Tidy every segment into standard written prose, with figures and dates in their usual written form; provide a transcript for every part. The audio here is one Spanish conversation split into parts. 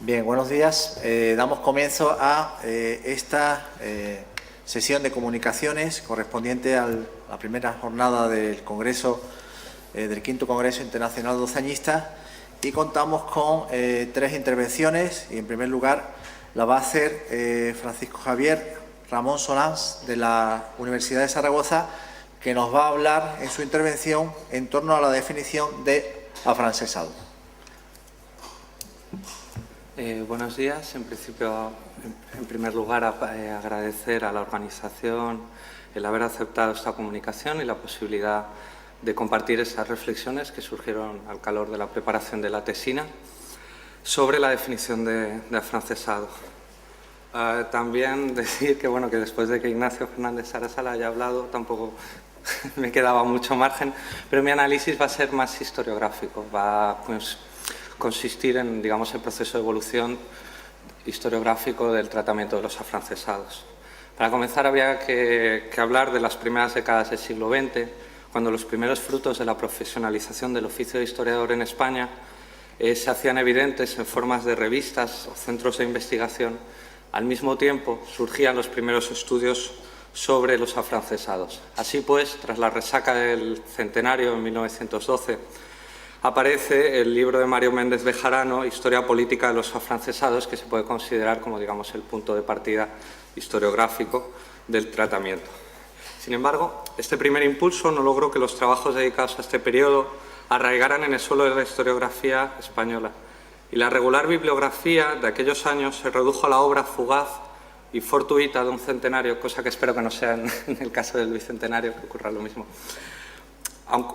Bien, buenos días. Damos comienzo a esta sesión de comunicaciones correspondiente a la primera jornada del Congreso, del quinto Congreso Internacional Doceñista, y contamos con tres intervenciones. Y en primer lugar la va a hacer Francisco Javier Ramón Solans, de la Universidad de Zaragoza, que nos va a hablar en su intervención en torno a la definición de afrancesado. Buenos días. En principio, en primer lugar, agradecer a la organización el haber aceptado esta comunicación y la posibilidad de compartir esas reflexiones que surgieron al calor de la preparación de la tesina sobre la definición de afrancesado. También decir que, bueno, que después de que Ignacio Fernández Sarasala haya hablado, tampoco me quedaba mucho margen, pero mi análisis va a ser más historiográfico, va a consistir en, digamos, el proceso de evolución historiográfico del tratamiento de los afrancesados. Para comenzar, habría que hablar de las primeras décadas del siglo XX, cuando los primeros frutos de la profesionalización del oficio de historiador en España se hacían evidentes en formas de revistas o centros de investigación. Al mismo tiempo, surgían los primeros estudios sobre los afrancesados. Así pues, tras la resaca del centenario en 1912, aparece el libro de Mario Méndez Bejarano, Historia política de los afrancesados, que se puede considerar como, digamos, el punto de partida historiográfico del tratamiento. Sin embargo, este primer impulso no logró que los trabajos dedicados a este periodo arraigaran en el suelo de la historiografía española, y la regular bibliografía de aquellos años se redujo a la obra fugaz y fortuita de un centenario, cosa que espero que no sea en el caso del bicentenario, que ocurra lo mismo.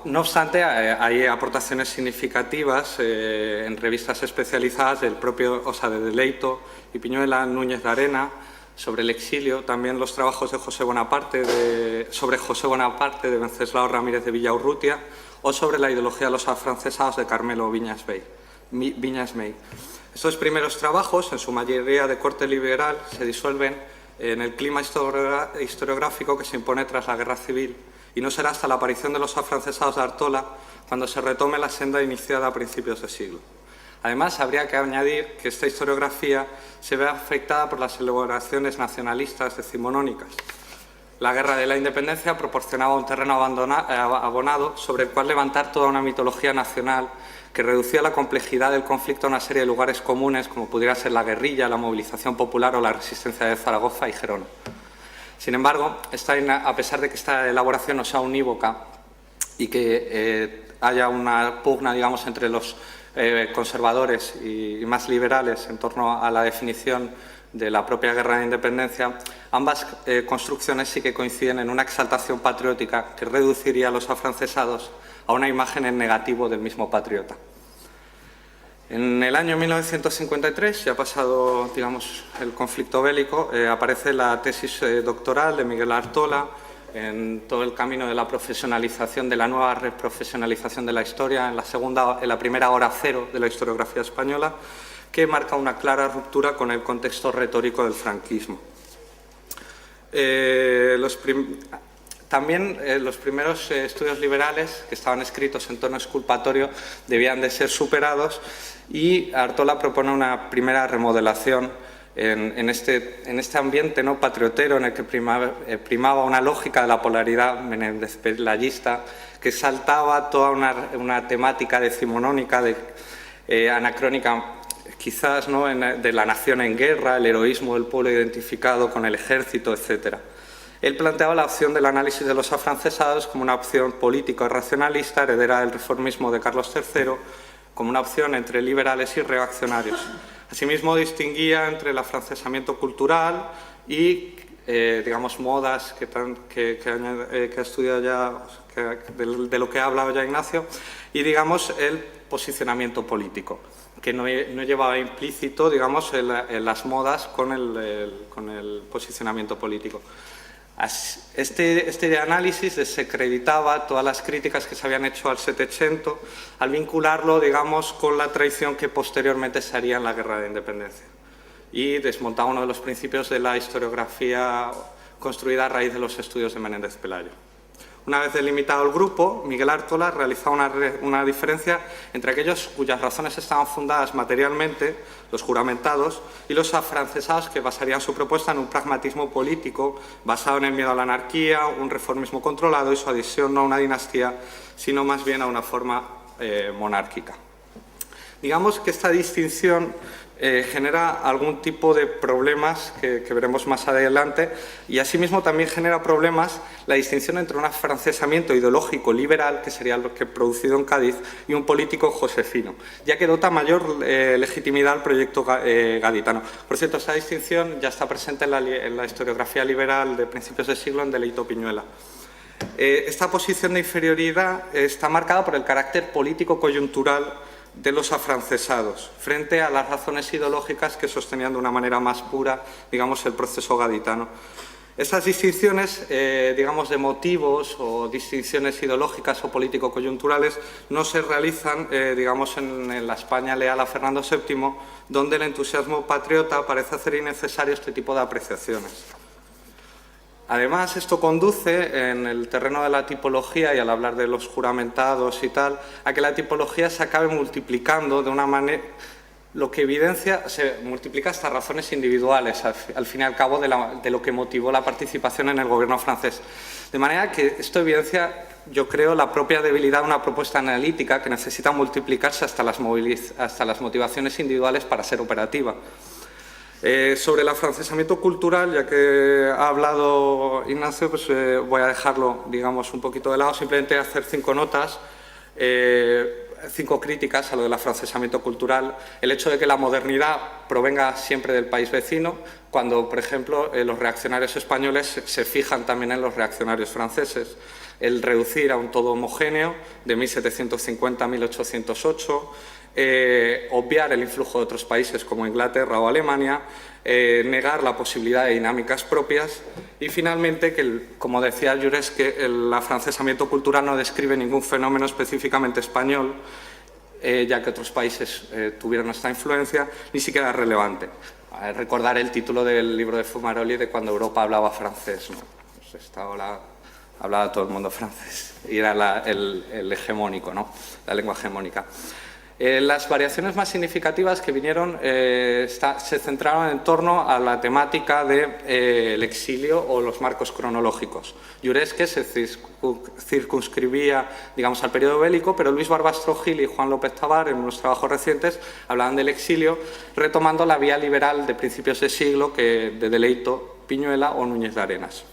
No obstante, hay aportaciones significativas en revistas especializadas del propio, de Deleito y Piñuela Núñez de Arena sobre el exilio, también los trabajos de sobre José Bonaparte de Venceslao Ramírez de Villaurrutia o sobre la ideología de los afrancesados de Carmelo Viñas Mey. Estos primeros trabajos, en su mayoría de corte liberal, se disuelven en el clima historiográfico que se impone tras la Guerra Civil, y no será hasta la aparición de los afrancesados de Artola cuando se retome la senda iniciada a principios de siglo. Además, habría que añadir que esta historiografía se ve afectada por las elaboraciones nacionalistas decimonónicas. La Guerra de la Independencia proporcionaba un terreno abonado sobre el cual levantar toda una mitología nacional que reducía la complejidad del conflicto a una serie de lugares comunes, como pudiera ser la guerrilla, la movilización popular o la resistencia de Zaragoza y Gerona. Sin embargo, a pesar de que esta elaboración no sea unívoca y que haya una pugna, digamos, entre los conservadores y más liberales en torno a la definición de la propia Guerra de Independencia, ambas construcciones sí que coinciden en una exaltación patriótica que reduciría a los afrancesados a una imagen en negativo del mismo patriota. En el año 1953, ya pasado, digamos, el conflicto bélico, aparece la tesis doctoral de Miguel Artola en todo el camino de la profesionalización, de la nueva reprofesionalización de la historia, en la primera hora cero de la historiografía española, que marca una clara ruptura con el contexto retórico del franquismo. También los primeros estudios liberales, que estaban escritos en tono exculpatorio, debían de ser superados, y Artola propone una primera remodelación en este ambiente no patriotero en el que primaba una lógica de la polaridad menéndez-pelayista, que saltaba toda una temática decimonónica, anacrónica quizás, ¿no?, de la nación en guerra, el heroísmo del pueblo identificado con el ejército, etc. Él planteaba la opción del análisis de los afrancesados como una opción político-racionalista, heredera del reformismo de Carlos III, como una opción entre liberales y reaccionarios. Asimismo, distinguía entre el afrancesamiento cultural y, digamos, modas que ha estudiado ya, de lo que ha hablado ya Ignacio, y, digamos, el posicionamiento político, que no llevaba implícito, digamos, en las modas con el posicionamiento político. Este análisis desacreditaba todas las críticas que se habían hecho al Settecento al vincularlo, digamos, con la traición que posteriormente se haría en la Guerra de Independencia, y desmontaba uno de los principios de la historiografía construida a raíz de los estudios de Menéndez Pelayo. Una vez delimitado el grupo, Miguel Ártola realizaba una diferencia entre aquellos cuyas razones estaban fundadas materialmente, los juramentados, y los afrancesados que basarían su propuesta en un pragmatismo político basado en el miedo a la anarquía, un reformismo controlado y su adhesión no a una dinastía, sino más bien a una forma monárquica. Digamos que esta distinción genera algún tipo de problemas que veremos más adelante y asimismo también genera problemas la distinción entre un afrancesamiento ideológico liberal, que sería lo que producido en Cádiz, y un político josefino, ya que dota mayor legitimidad al proyecto gaditano. Por cierto, esta distinción ya está presente en la historiografía liberal de principios de siglo en Deleito Piñuela. Esta posición de inferioridad está marcada por el carácter político coyuntural de los afrancesados, frente a las razones ideológicas que sostenían de una manera más pura, digamos, el proceso gaditano. Estas distinciones, digamos, de motivos o distinciones ideológicas o político-coyunturales no se realizan, digamos, en la España leal a Fernando VII, donde el entusiasmo patriota parece hacer innecesario este tipo de apreciaciones. Además, esto conduce, en el terreno de la tipología y al hablar de los juramentados y tal, a que la tipología se acabe multiplicando de una manera, lo que evidencia, se multiplica hasta razones individuales, al fin y al cabo, de lo que motivó la participación en el gobierno francés. De manera que esto evidencia, yo creo, la propia debilidad de una propuesta analítica que necesita multiplicarse hasta las motivaciones individuales para ser operativa. Sobre el afrancesamiento cultural, ya que ha hablado Ignacio, pues voy a dejarlo, digamos, un poquito de lado, simplemente hacer 5 notas, 5 críticas a lo del afrancesamiento cultural. El hecho de que la modernidad provenga siempre del país vecino, cuando, por ejemplo, los reaccionarios españoles se fijan también en los reaccionarios franceses. El reducir a un todo homogéneo de 1750 a 1808, obviar el influjo de otros países como Inglaterra o Alemania, negar la posibilidad de dinámicas propias y finalmente que, como decía Jaurès, que el afrancesamiento cultural no describe ningún fenómeno específicamente español, ya que otros países tuvieron esta influencia, ni siquiera es relevante. Recordar el título del libro de Fumaroli de Cuando Europa hablaba francés, ¿no? Pues hablaba todo el mundo francés y era el hegemónico, ¿no? La lengua hegemónica. Las variaciones más significativas que vinieron se centraron en torno a la temática del exilio o los marcos cronológicos. Jaurès, que se circunscribía, digamos, al periodo bélico, pero Luis Barbastro Gil y Juan López Tabar, en unos trabajos recientes, hablaban del exilio, retomando la vía liberal de principios de siglo que de Deleito Piñuela o Núñez de Arenas.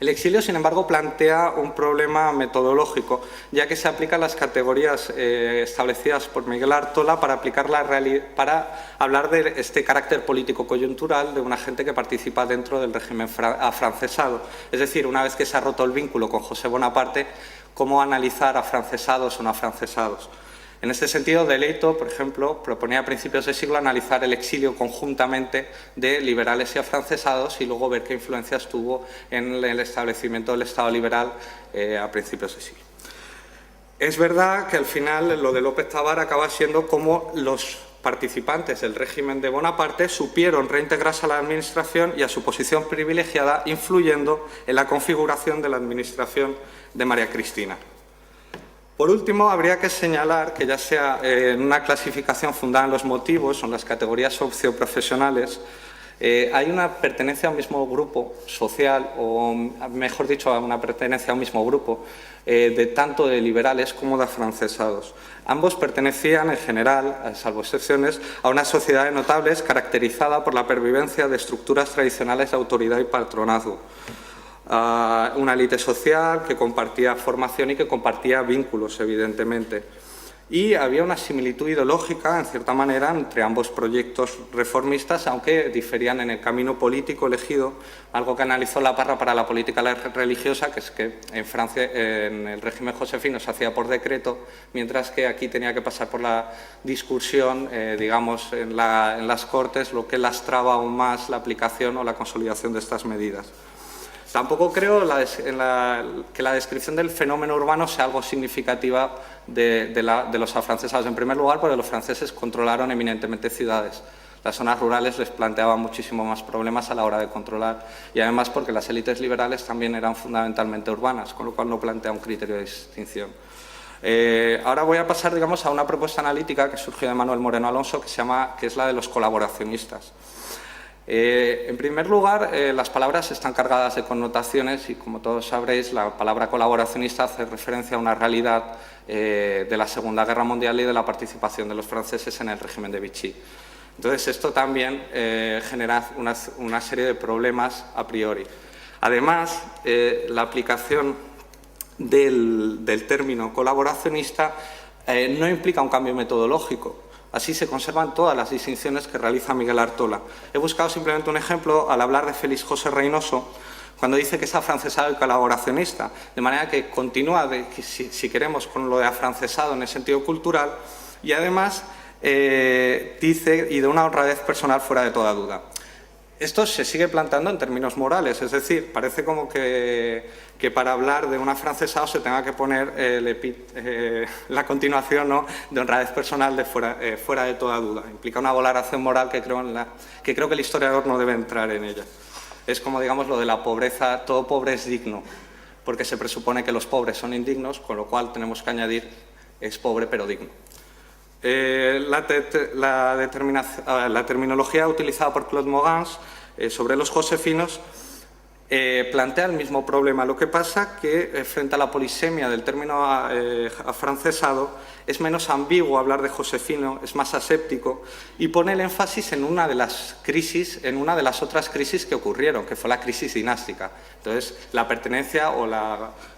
El exilio, sin embargo, plantea un problema metodológico, ya que se aplican las categorías establecidas por Miguel Ártola para hablar de este carácter político coyuntural de una gente que participa dentro del régimen afrancesado. Es decir, una vez que se ha roto el vínculo con José Bonaparte, cómo analizar afrancesados o no afrancesados. En este sentido, Deleito, por ejemplo, proponía a principios de siglo analizar el exilio conjuntamente de liberales y afrancesados y luego ver qué influencias tuvo en el establecimiento del Estado liberal a principios de siglo. Es verdad que al final lo de López Tabar acaba siendo como los participantes del régimen de Bonaparte supieron reintegrarse a la administración y a su posición privilegiada, influyendo en la configuración de la administración de María Cristina. Por último, habría que señalar que ya sea en una clasificación fundada en los motivos o en las categorías socioprofesionales, hay una pertenencia a un mismo grupo social, o mejor dicho, a una pertenencia a un mismo grupo, de tanto de liberales como de afrancesados. Ambos pertenecían, en general, salvo excepciones, a una sociedad de notables caracterizada por la pervivencia de estructuras tradicionales de autoridad y patronazgo. Una élite social que compartía formación y que compartía vínculos, evidentemente. Y había una similitud ideológica, en cierta manera, entre ambos proyectos reformistas, aunque diferían en el camino político elegido, algo que analizó La Parra para la política religiosa, que es que en Francia, en el régimen josefino, se hacía por decreto, mientras que aquí tenía que pasar por la discusión, digamos, en las Cortes, lo que lastraba aún más la aplicación o la consolidación de estas medidas. Tampoco creo que la descripción del fenómeno urbano sea algo significativa de los afrancesados. En primer lugar, porque los franceses controlaron eminentemente ciudades. Las zonas rurales les planteaban muchísimo más problemas a la hora de controlar y además porque las élites liberales también eran fundamentalmente urbanas, con lo cual no plantea un criterio de distinción. Ahora voy a pasar, digamos, a una propuesta analítica que surgió de Manuel Moreno Alonso, que es la de los colaboracionistas. En primer lugar, las palabras están cargadas de connotaciones y, como todos sabréis, la palabra colaboracionista hace referencia a una realidad de la Segunda Guerra Mundial y de la participación de los franceses en el régimen de Vichy. Entonces, esto también genera una serie de problemas a priori. Además, la aplicación del término colaboracionista no implica un cambio metodológico. Así se conservan todas las distinciones que realiza Miguel Artola. He buscado simplemente un ejemplo al hablar de Félix José Reynoso, cuando dice que es afrancesado y colaboracionista, de manera que continúa, si queremos, con lo de afrancesado en el sentido cultural, y además dice, y de una honradez personal fuera de toda duda. Esto se sigue planteando en términos morales, es decir, parece como que para hablar de un afrancesado se tenga que poner la continuación, ¿no?, de honradez personal de fuera de toda duda. Implica una valoración moral que creo que el historiador no debe entrar en ella. Es como, digamos, lo de la pobreza, todo pobre es digno, porque se presupone que los pobres son indignos, con lo cual tenemos que añadir es pobre pero digno. La terminología utilizada por Claude Mogans sobre los josefinos plantea el mismo problema. Lo que pasa que frente a la polisemia del término afrancesado es menos ambiguo hablar de josefino, es más aséptico y pone el énfasis en una de las otras crisis que ocurrieron, que fue la crisis dinástica. Entonces, la pertenencia o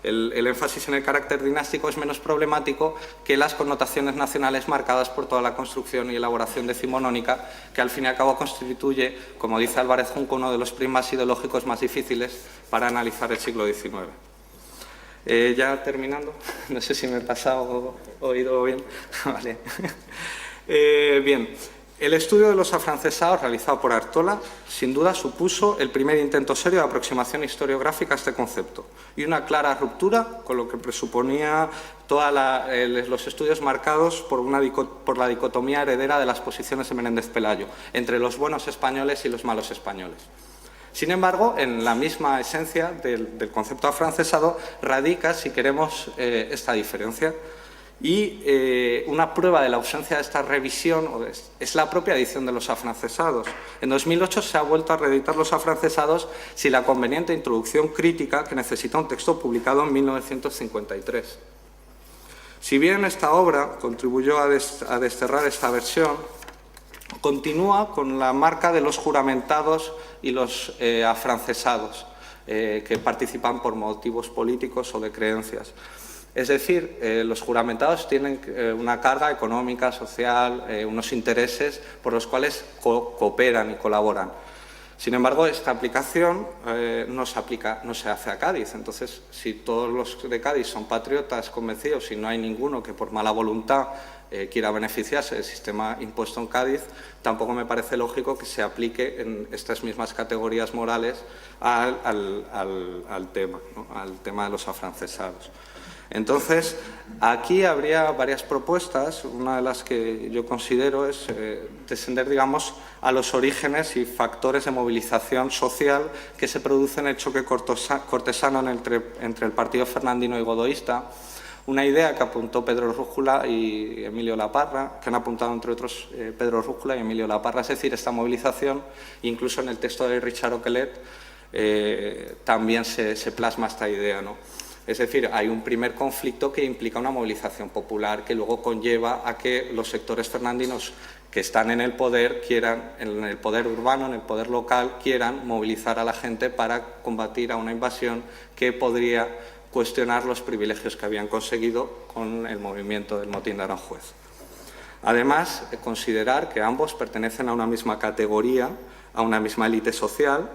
el énfasis en el carácter dinástico es menos problemático que las connotaciones nacionales marcadas por toda la construcción y elaboración decimonónica, que al fin y al cabo constituye, como dice Álvarez Junco, uno de los prismas ideológicos más difíciles para analizar el siglo XIX. Ya terminando, no sé si me he pasado o oído bien. Vale. Bien, el estudio de los afrancesados realizado por Artola sin duda supuso el primer intento serio de aproximación historiográfica a este concepto y una clara ruptura con lo que presuponía todos los estudios marcados por la dicotomía heredera de las posiciones de Menéndez Pelayo entre los buenos españoles y los malos españoles. Sin embargo, en la misma esencia del concepto afrancesado radica, si queremos, esta diferencia. Y una prueba de la ausencia de esta revisión es la propia edición de los afrancesados. En 2008 se ha vuelto a reeditar los afrancesados sin la conveniente introducción crítica que necesita un texto publicado en 1953. Si bien esta obra contribuyó a desterrar esta versión, continúa con la marca de los juramentados y los afrancesados que participan por motivos políticos o de creencias. Es decir, los juramentados tienen una carga económica, social, unos intereses por los cuales cooperan y colaboran. Sin embargo, esta aplicación no se hace a Cádiz. Entonces, si todos los de Cádiz son patriotas convencidos y no hay ninguno que por mala voluntad quiera beneficiarse del sistema impuesto en Cádiz, tampoco me parece lógico que se aplique en estas mismas categorías morales al tema, ¿no?, al tema de los afrancesados. Entonces, aquí habría varias propuestas. Una de las que yo considero es descender, digamos, a los orígenes y factores de movilización social que se producen en el choque cortesano entre el partido fernandino y godoísta. Una idea que apuntó Pedro Rújula y Emilio Laparra, que han apuntado entre otros Pedro Rújula y Emilio Laparra, es decir, esta movilización, incluso en el texto de Richard Oquelet, también se plasma esta idea, ¿no? Es decir, hay un primer conflicto que implica una movilización popular que luego conlleva a que los sectores fernandinos que están en el poder en el poder urbano, en el poder local, quieran movilizar a la gente para combatir a una invasión que podría cuestionar los privilegios que habían conseguido con el movimiento del motín de Aranjuez. Además, considerar que ambos pertenecen a una misma categoría, a una misma élite social,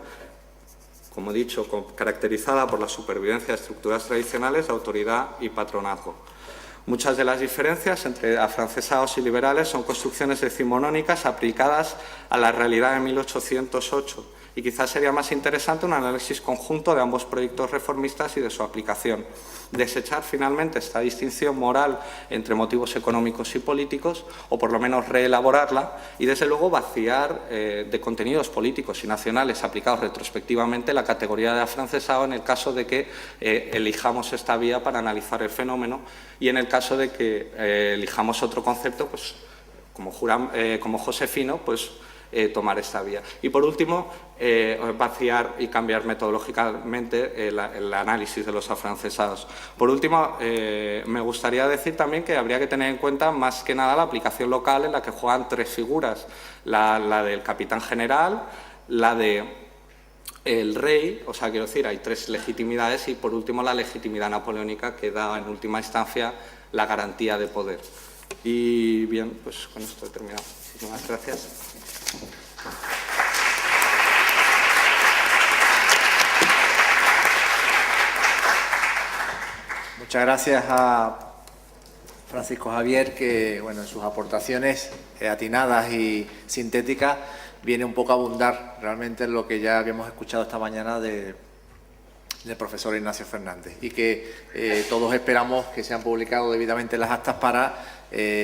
como he dicho, caracterizada por la supervivencia de estructuras tradicionales de autoridad y patronazgo. Muchas de las diferencias entre afrancesados y liberales son construcciones decimonónicas aplicadas a la realidad de 1808 Y quizás sería más interesante un análisis conjunto de ambos proyectos reformistas y de su aplicación. Desechar finalmente esta distinción moral entre motivos económicos y políticos, o por lo menos reelaborarla, y desde luego vaciar de contenidos políticos y nacionales aplicados retrospectivamente la categoría de afrancesado en el caso de que elijamos esta vía para analizar el fenómeno, y en el caso de que elijamos otro concepto, pues como Josefino, pues tomar esta vía. Y por último, vaciar y cambiar metodológicamente el análisis de los afrancesados. Por último, me gustaría decir también que habría que tener en cuenta más que nada la aplicación local en la que juegan tres figuras, la del capitán general, la de el rey, o sea, quiero decir, hay tres legitimidades, y por último la legitimidad napoleónica que da en última instancia la garantía de poder. Y bien, pues con esto he terminado. Muchísimas gracias. Muchas gracias a Francisco Javier, que bueno, en sus aportaciones atinadas y sintéticas viene un poco a abundar realmente en lo que ya habíamos escuchado esta mañana del profesor Ignacio Fernández, y que todos esperamos que sean publicadas debidamente las actas para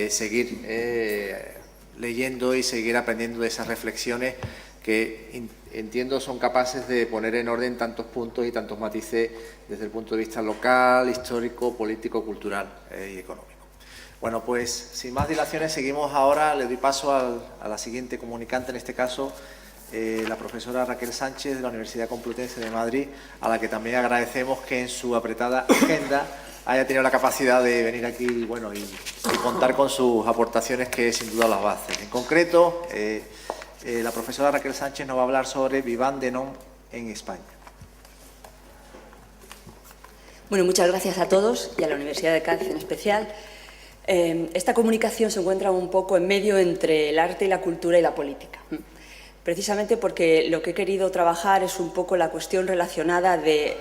seguir leyendo y seguir aprendiendo de esas reflexiones que entiendo son capaces de poner en orden tantos puntos y tantos matices desde el punto de vista local, histórico, político, cultural y económico. Bueno, pues sin más dilaciones seguimos ahora. Le doy paso a la siguiente comunicante, en este caso la profesora Raquel Sánchez de la Universidad Complutense de Madrid, a la que también agradecemos que en su apretada agenda haya tenido la capacidad de venir aquí y contar con sus aportaciones, que sin duda las va a hacer. En concreto, la profesora Raquel Sánchez nos va a hablar sobre Vivant Denon en España. Bueno, muchas gracias a todos y a la Universidad de Cádiz en especial. Esta comunicación se encuentra un poco en medio entre el arte y la cultura y la política. Precisamente porque lo que he querido trabajar es un poco la cuestión relacionada de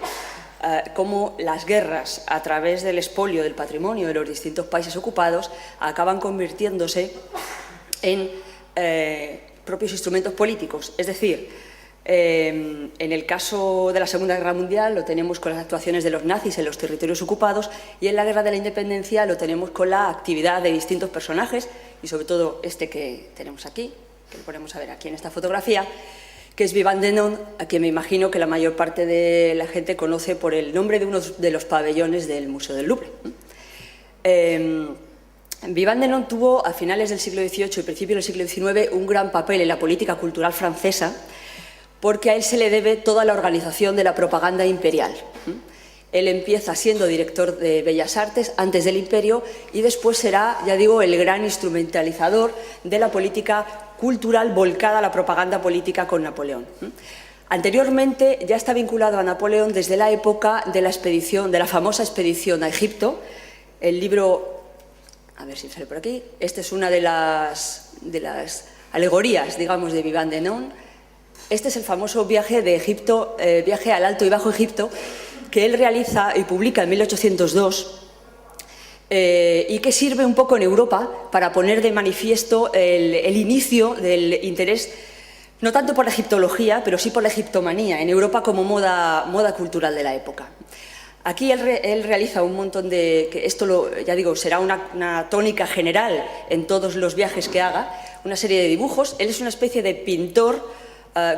cómo las guerras, a través del expolio del patrimonio de los distintos países ocupados, acaban convirtiéndose en propios instrumentos políticos. Es decir, en el caso de la Segunda Guerra Mundial lo tenemos con las actuaciones de los nazis en los territorios ocupados, y en la Guerra de la Independencia lo tenemos con la actividad de distintos personajes, y sobre todo este que tenemos aquí, que lo ponemos a ver aquí en esta fotografía, que es Vivant Denon, a quien me imagino que la mayor parte de la gente conoce por el nombre de uno de los pabellones del Museo del Louvre. Vivant Denon tuvo a finales del siglo XVIII y principios del siglo XIX un gran papel en la política cultural francesa, porque a él se le debe toda la organización de la propaganda imperial. Él empieza siendo director de Bellas Artes antes del Imperio, y después será, ya digo, el gran instrumentalizador de la política cultural volcada a la propaganda política con Napoleón. Anteriormente ya está vinculado a Napoleón desde la época de la expedición, de la famosa expedición a Egipto. El libro, a ver si sale por aquí, esta es una de las alegorías, digamos, de Vivant Denon. Este es el famoso viaje de Egipto, viaje al Alto y Bajo Egipto, que él realiza y publica en 1802, y que sirve un poco en Europa para poner de manifiesto el inicio del interés, no tanto por la egiptología, pero sí por la egiptomanía, en Europa como moda cultural de la época. Aquí él realiza un montón de... que esto, ya digo, será una tónica general en todos los viajes que haga, una serie de dibujos. Él es una especie de pintor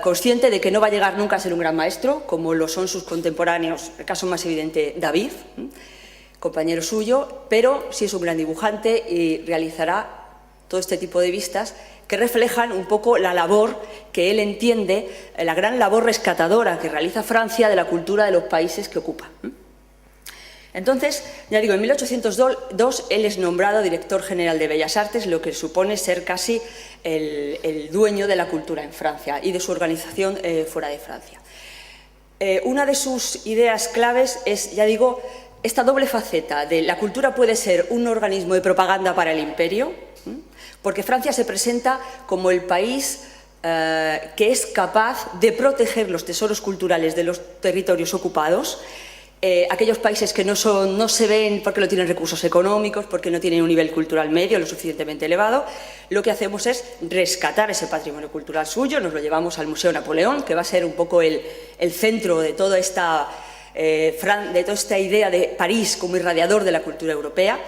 consciente de que no va a llegar nunca a ser un gran maestro, como lo son sus contemporáneos, el caso más evidente, David, compañero suyo, pero sí es un gran dibujante y realizará todo este tipo de vistas que reflejan un poco la labor que él entiende, la gran labor rescatadora que realiza Francia de la cultura de los países que ocupa. Entonces, ya digo, en 1802 él es nombrado director general de Bellas Artes, lo que supone ser casi el dueño de la cultura en Francia y de su organización fuera de Francia. Una de sus ideas claves es, ya digo, esta doble faceta de la cultura puede ser un organismo de propaganda para el imperio, porque Francia se presenta como el país que es capaz de proteger los tesoros culturales de los territorios ocupados, aquellos países que no se ven porque no tienen recursos económicos, porque no tienen un nivel cultural medio lo suficientemente elevado, lo que hacemos es rescatar ese patrimonio cultural suyo, nos lo llevamos al Museo Napoleón, que va a ser un poco el centro de toda esta idea de París como irradiador de la cultura europea,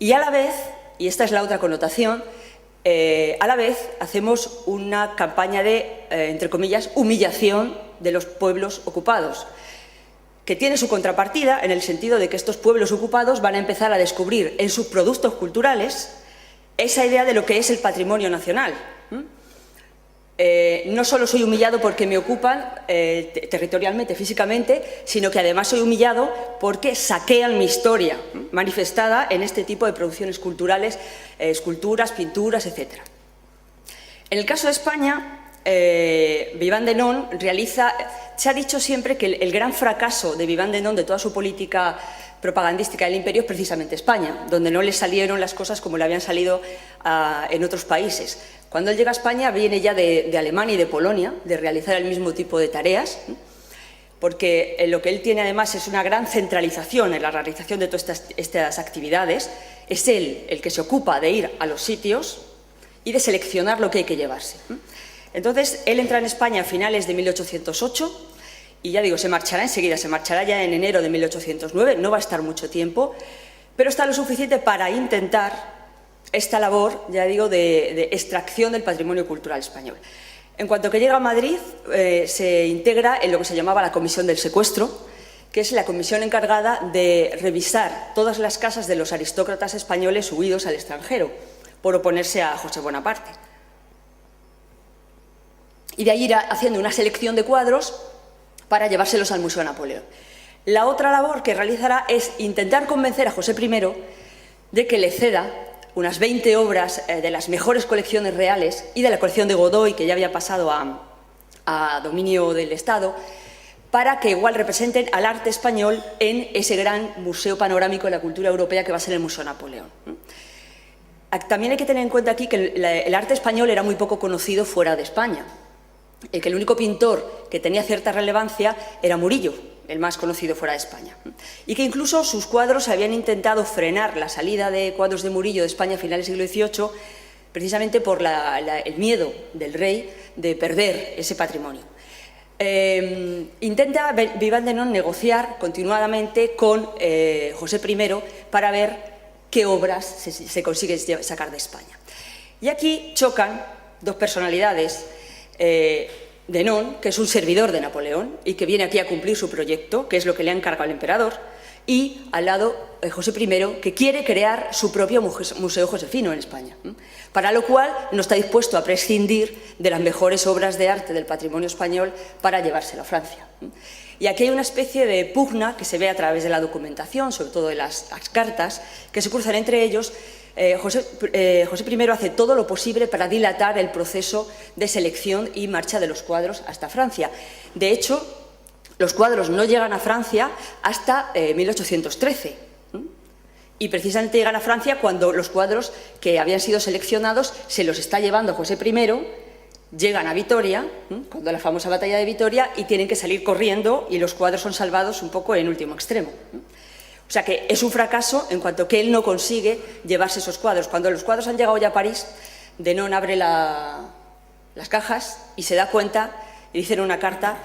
y a la vez, y esta es la otra connotación, a la vez hacemos una campaña de, entre comillas, humillación de los pueblos ocupados, que tiene su contrapartida en el sentido de que estos pueblos ocupados van a empezar a descubrir en sus productos culturales esa idea de lo que es el patrimonio nacional. No solo soy humillado porque me ocupan territorialmente, físicamente, sino que además soy humillado porque saquean mi historia, manifestada en este tipo de producciones culturales, esculturas, pinturas, etc. En el caso de España, Vivant Denon realiza, se ha dicho siempre que el gran fracaso de Vivant Denon, de toda su política propagandística del imperio, es precisamente España, donde no le salieron las cosas como le habían salido en otros países. Cuando él llega a España viene ya de Alemania y de Polonia, de realizar el mismo tipo de tareas, porque lo que él tiene además es una gran centralización en la realización de todas estas actividades. Es él el que se ocupa de ir a los sitios y de seleccionar lo que hay que llevarse. Entonces, él entra en España a finales de 1808 y ya digo, se marchará enseguida, se marchará ya en enero de 1809, no va a estar mucho tiempo, pero está lo suficiente para intentar esta labor, ya digo, de extracción del patrimonio cultural español. En cuanto que llega a Madrid, se integra en lo que se llamaba la Comisión del Secuestro, que es la comisión encargada de revisar todas las casas de los aristócratas españoles huidos al extranjero, por oponerse a José Bonaparte. Y de ahí irá haciendo una selección de cuadros para llevárselos al Museo Napoleón. La otra labor que realizará es intentar convencer a José I de que le ceda unas 20 obras de las mejores colecciones reales y de la colección de Godoy, que ya había pasado a dominio del Estado, para que igual representen al arte español en ese gran museo panorámico de la cultura europea que va a ser el Museo Napoleón. También hay que tener en cuenta aquí que el arte español era muy poco conocido fuera de España, que el único pintor que tenía cierta relevancia era Murillo, el más conocido fuera de España, y que incluso sus cuadros habían intentado frenar la salida de cuadros de Murillo de España a finales del siglo XVIII precisamente por el miedo del rey de perder ese patrimonio. Intenta Vivant Denon negociar continuadamente con José I para ver qué obras se consigue sacar de España. Y aquí chocan dos personalidades, Denon, que es un servidor de Napoleón y que viene aquí a cumplir su proyecto, que es lo que le ha encargado el emperador, y al lado José I, que quiere crear su propio Museo Josefino en España, para lo cual no está dispuesto a prescindir de las mejores obras de arte del patrimonio español para llevárselo a Francia. Y aquí hay una especie de pugna que se ve a través de la documentación, sobre todo de las cartas, que se cruzan entre ellos. José I hace todo lo posible para dilatar el proceso de selección y marcha de los cuadros hasta Francia. De hecho, los cuadros no llegan a Francia hasta 1813. Y precisamente llegan a Francia cuando los cuadros que habían sido seleccionados se los está llevando José I, llegan a Vitoria, cuando la famosa batalla de Vitoria, y tienen que salir corriendo y los cuadros son salvados un poco en último extremo. O sea que es un fracaso en cuanto que él no consigue llevarse esos cuadros. Cuando los cuadros han llegado ya a París, Denon abre las cajas y se da cuenta, y dice en una carta,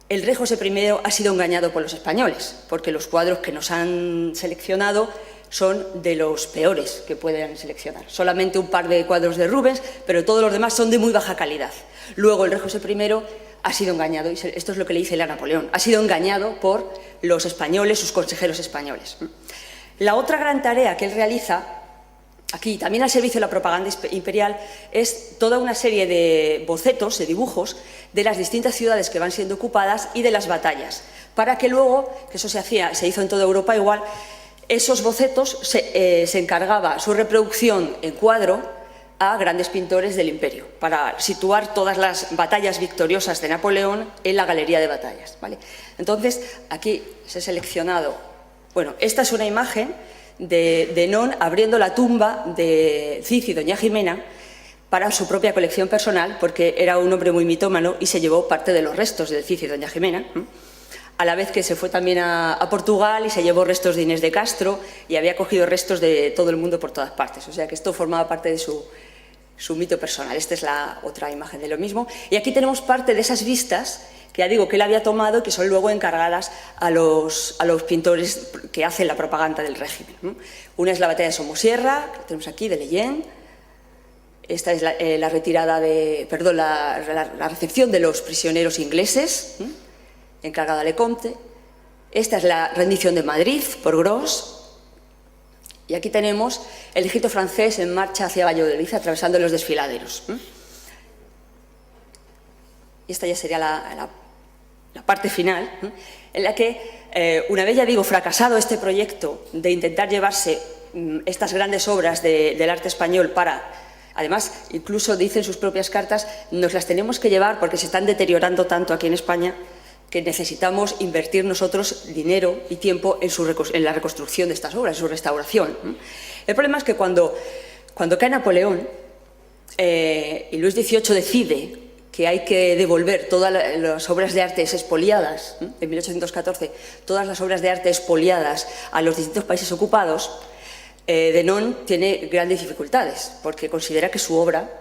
el rey José I ha sido engañado por los españoles, porque los cuadros que nos han seleccionado son de los peores que pueden seleccionar. Solamente un par de cuadros de Rubens, pero todos los demás son de muy baja calidad. Luego el rey José I ha sido engañado, y esto es lo que le dice a Napoleón, ha sido engañado por los españoles, sus consejeros españoles. La otra gran tarea que él realiza, aquí también al servicio de la propaganda imperial, es toda una serie de bocetos, de dibujos, de las distintas ciudades que van siendo ocupadas y de las batallas, para que luego, que eso se hizo en toda Europa igual, esos bocetos se encargaba su reproducción en cuadro a grandes pintores del imperio, para situar todas las batallas victoriosas de Napoleón en la galería de batallas, ¿vale? Entonces, aquí se ha seleccionado, bueno, esta es una imagen de Denon abriendo la tumba de Cid y doña Jimena para su propia colección personal, porque era un hombre muy mitómano y se llevó parte de los restos de Cid y doña Jimena. a la vez que se fue también a Portugal y se llevó restos de Inés de Castro y había cogido restos de todo el mundo por todas partes. O sea que esto formaba parte de su mito personal. Esta es la otra imagen de lo mismo. Y aquí tenemos parte de esas vistas que ya digo que él había tomado y que son luego encargadas a los pintores que hacen la propaganda del régimen, ¿no? Una es la batalla de Somosierra, que tenemos aquí, de Leyen. Esta es la retirada la recepción de los prisioneros ingleses, encargada a Lecomte. Esta es la rendición de Madrid por Gros. Y aquí tenemos el ejército francés en marcha hacia Valladolid, atravesando los desfiladeros. Y esta ya sería la parte final, en la que, una vez ya digo, fracasado este proyecto de intentar llevarse estas grandes obras del arte español para, además, incluso dice en sus propias cartas, nos las tenemos que llevar porque se están deteriorando tanto aquí en España que necesitamos invertir nosotros dinero y tiempo en la reconstrucción de estas obras, en su restauración. El problema es que cuando cae Napoleón y Luis XVIII decide que hay que devolver todas las obras de arte expoliadas, en 1814, todas las obras de arte expoliadas a los distintos países ocupados, Denon tiene grandes dificultades porque considera que su obra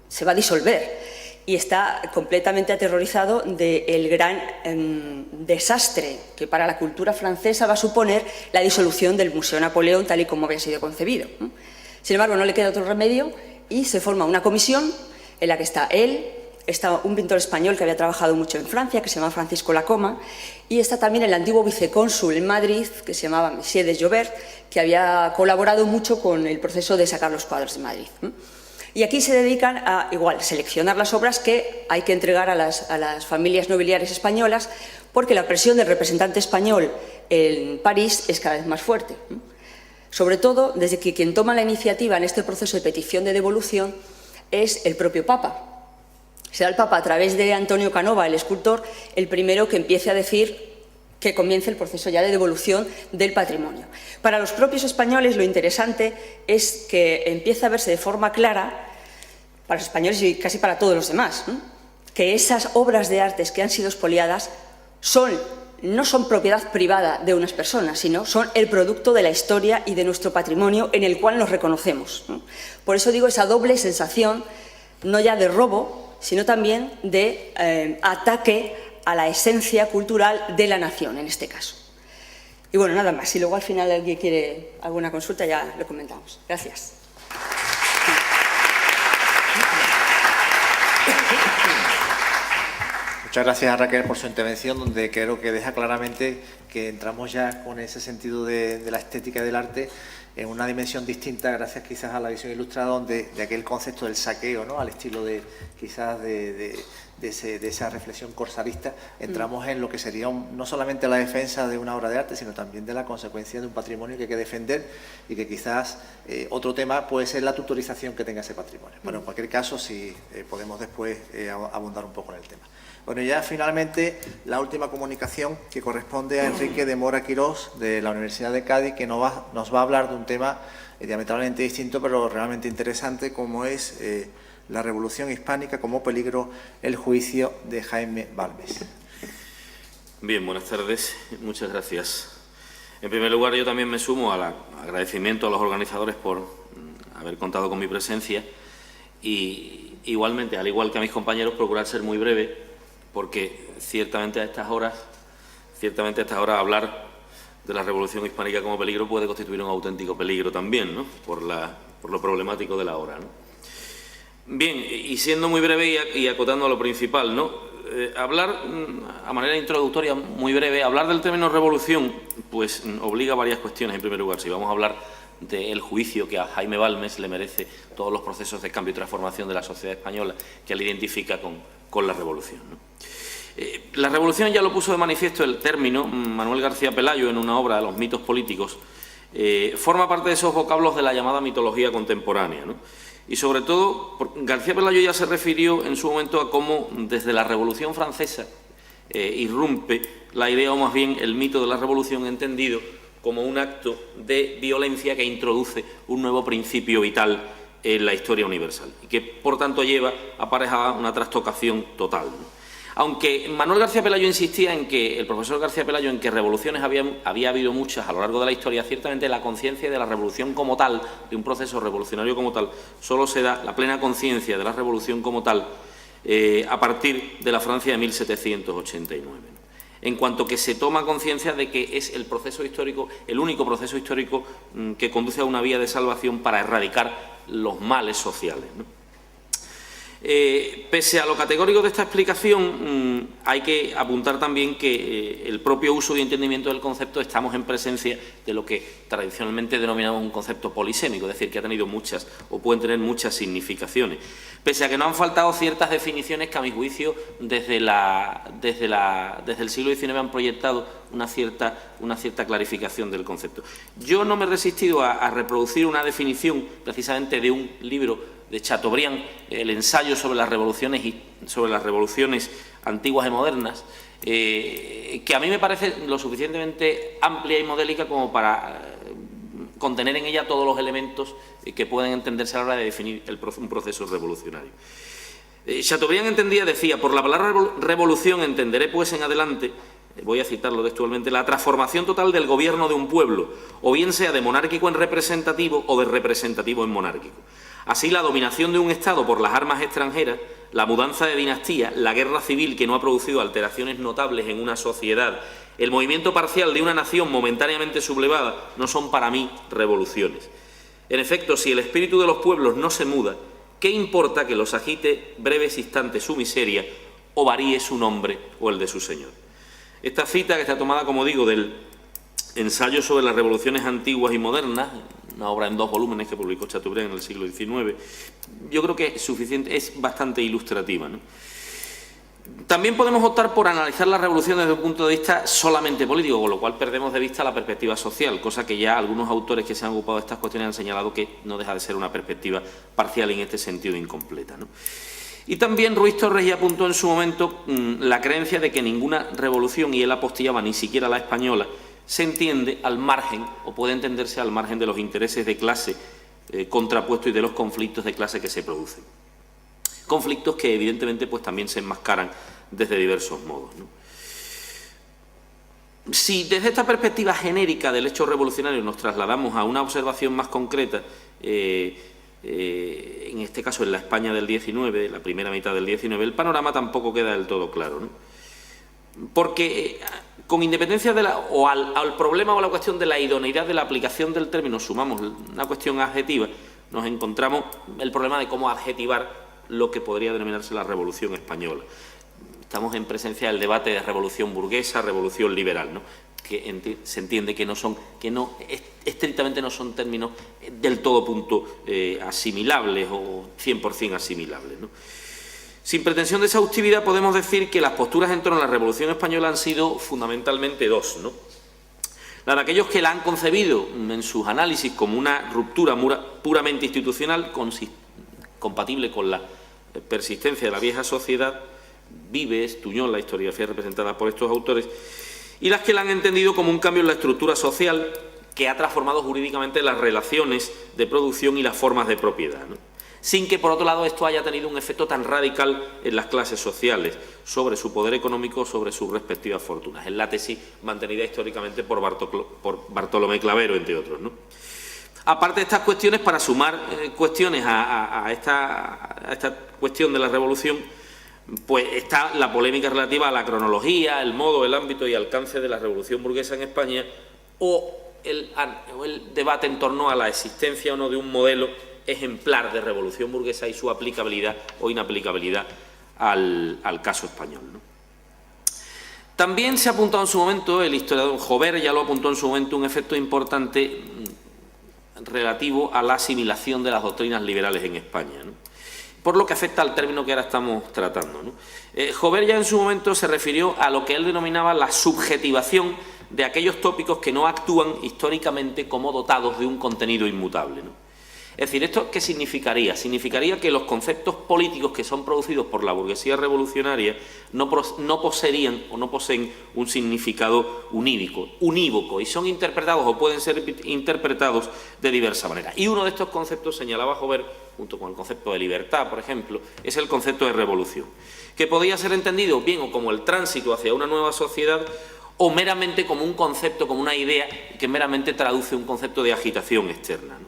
se va a disolver. Y está completamente aterrorizado del gran desastre que para la cultura francesa va a suponer la disolución del Museo Napoleón tal y como había sido concebido. Sin embargo, no le queda otro remedio y se forma una comisión en la que está él, está un pintor español que había trabajado mucho en Francia, que se llama Francisco Lacoma, y está también el antiguo vicecónsul en Madrid, que se llamaba Monsieur de Jobert, que había colaborado mucho con el proceso de sacar los cuadros de Madrid. Y aquí se dedican a, igual, seleccionar las obras que hay que entregar a las familias nobiliarias españolas, porque la presión del representante español en París es cada vez más fuerte. Sobre todo, desde que quien toma la iniciativa en este proceso de petición de devolución es el propio Papa. Será el Papa, a través de Antonio Canova, el escultor, el primero que empiece a decir que comience el proceso ya de devolución del patrimonio. Para los propios españoles lo interesante es que empieza a verse de forma clara, para los españoles y casi para todos los demás, que esas obras de arte que han sido expoliadas no son propiedad privada de unas personas, sino son el producto de la historia y de nuestro patrimonio en el cual nos reconocemos. Por eso digo esa doble sensación, no ya de robo, sino también de ataque a la esencia cultural de la nación, en este caso. Y bueno, nada más. Si luego al final alguien quiere alguna consulta, ya lo comentamos. Gracias. Muchas gracias a Raquel por su intervención, donde creo que deja claramente que entramos ya con ese sentido de la estética del arte en una dimensión distinta, gracias quizás a la visión ilustrada, donde de aquel concepto del saqueo, ¿no?, al estilo de quizás de esa reflexión corsarista, entramos en lo que sería no solamente la defensa de una obra de arte, sino también de la consecuencia de un patrimonio que hay que defender y que quizás otro tema puede ser la tutorización que tenga ese patrimonio. Bueno, en cualquier caso, si podemos después abundar un poco en el tema. Bueno, ya finalmente la última comunicación, que corresponde a Enrique de Mora Quirós, de la Universidad de Cádiz, que nos va a hablar de un tema diametralmente distinto, pero realmente interesante, como es la Revolución Hispánica como peligro, el juicio de Jaime Balmes. Bien, buenas tardes. Muchas gracias. En primer lugar, yo también me sumo al agradecimiento a los organizadores por haber contado con mi presencia y igualmente, al igual que a mis compañeros, procurar ser muy breve, porque ciertamente a estas horas hablar de la Revolución Hispánica como peligro puede constituir un auténtico peligro también, ¿no?, por lo problemático de la hora, ¿no? Bien, y siendo muy breve y acotando a lo principal, ¿no?, hablar, a manera introductoria muy breve, hablar del término revolución, pues obliga a varias cuestiones. En primer lugar, si vamos a hablar del juicio que a Jaime Balmes le merece todos los procesos de cambio y transformación de la sociedad española que él identifica con la revolución, ¿no? La revolución ya lo puso de manifiesto el término Manuel García Pelayo en una obra, Los mitos políticos, forma parte de esos vocablos de la llamada mitología contemporánea, ¿no? Y sobre todo, García Pelayo ya se refirió en su momento a cómo desde la Revolución Francesa irrumpe la idea, o más bien el mito de la revolución entendido como un acto de violencia que introduce un nuevo principio vital en la historia universal y que, por tanto, lleva aparejada una trastocación total, ¿no? Aunque Manuel García Pelayo insistía en que, el profesor García Pelayo, en que revoluciones había habido muchas a lo largo de la historia, ciertamente la conciencia de la revolución como tal, de un proceso revolucionario como tal, solo se da la plena conciencia de la revolución como tal a partir de la Francia de 1789. En cuanto que se toma conciencia de que es el proceso histórico, el único proceso histórico que conduce a una vía de salvación para erradicar los males sociales, ¿no? Pese a lo categórico de esta explicación, hay que apuntar también que el propio uso y entendimiento del concepto estamos en presencia de lo que tradicionalmente denominamos un concepto polisémico, es decir, que ha tenido muchas o pueden tener muchas significaciones. Pese a que no han faltado ciertas definiciones que, a mi juicio, desde el siglo XIX han proyectado una cierta clarificación del concepto. Yo no me he resistido a reproducir una definición precisamente de un libro de Chateaubriand, el ensayo sobre las revoluciones antiguas y modernas, que a mí me parece lo suficientemente amplia y modélica como para contener en ella todos los elementos que pueden entenderse a la hora de definir un proceso revolucionario. Chateaubriand decía, por la palabra revolución entenderé pues en adelante, voy a citarlo textualmente, la transformación total del gobierno de un pueblo, o bien sea de monárquico en representativo o de representativo en monárquico. Así, la dominación de un Estado por las armas extranjeras, la mudanza de dinastía, la guerra civil que no ha producido alteraciones notables en una sociedad, el movimiento parcial de una nación momentáneamente sublevada, no son para mí revoluciones. En efecto, si el espíritu de los pueblos no se muda, ¿qué importa que los agite breves instantes su miseria o varíe su nombre o el de su señor? Esta cita, que está tomada, como digo, del ensayo sobre las revoluciones antiguas y modernas, una obra en 2 volúmenes que publicó Chateaubriand en el siglo XIX, yo creo que es suficiente, es bastante ilustrativa, ¿no? También podemos optar por analizar la revolución desde un punto de vista solamente político, con lo cual perdemos de vista la perspectiva social, cosa que ya algunos autores que se han ocupado de estas cuestiones han señalado que no deja de ser una perspectiva parcial y en este sentido incompleta, ¿no? Y también Ruiz Torres ya apuntó en su momento la creencia de que ninguna revolución, y él apostillaba ni siquiera la española, se entiende al margen, o puede entenderse al margen de los intereses de clase contrapuestos y de los conflictos de clase que se producen. Conflictos que evidentemente pues también se enmascaran desde diversos modos, ¿no? Si desde esta perspectiva genérica del hecho revolucionario nos trasladamos a una observación más concreta, en este caso en la España del XIX, la primera mitad del XIX, el panorama tampoco queda del todo claro, ¿no? Porque con independencia de al problema o a la cuestión de la idoneidad de la aplicación del término sumamos una cuestión adjetiva, nos encontramos el problema de cómo adjetivar lo que podría denominarse la Revolución Española. Estamos en presencia del debate de revolución burguesa, revolución liberal, ¿no? Que se entiende que estrictamente no son términos del todo punto asimilables o 100% asimilables, ¿no? Sin pretensión de exhaustividad podemos decir que las posturas en torno a la Revolución Española han sido fundamentalmente 2, ¿no? La de aquellos que la han concebido en sus análisis como una ruptura puramente institucional, compatible con la persistencia de la vieja sociedad, Vives, Tuñón, la historiografía representada por estos autores, y las que la han entendido como un cambio en la estructura social que ha transformado jurídicamente las relaciones de producción y las formas de propiedad, ¿no? Sin que, por otro lado, esto haya tenido un efecto tan radical en las clases sociales, sobre su poder económico, sobre sus respectivas fortunas. Es la tesis mantenida históricamente por Bartolomé Clavero, entre otros, ¿no? Aparte de estas cuestiones, para sumar cuestiones a esta cuestión de la revolución, pues está la polémica relativa a la cronología, el modo, el ámbito y alcance de la revolución burguesa en España, o el debate en torno a la existencia o no de un modelo ejemplar de revolución burguesa y su aplicabilidad o inaplicabilidad al caso español, ¿no? También se ha apuntado en su momento, el historiador Jover ya lo apuntó en su momento, un efecto importante relativo a la asimilación de las doctrinas liberales en España, ¿no? Por lo que afecta al término que ahora estamos tratando, ¿no? Jover ya en su momento se refirió a lo que él denominaba la subjetivación de aquellos tópicos que no actúan históricamente como dotados de un contenido inmutable, ¿no? Es decir, ¿esto qué significaría? Significaría que los conceptos políticos que son producidos por la burguesía revolucionaria no poseerían o no poseen un significado unívoco y son interpretados o pueden ser interpretados de diversa manera. Y uno de estos conceptos, señalaba Jover, junto con el concepto de libertad, por ejemplo, es el concepto de revolución, que podía ser entendido bien o como el tránsito hacia una nueva sociedad o meramente como un concepto, como una idea que meramente traduce un concepto de agitación externa, ¿no?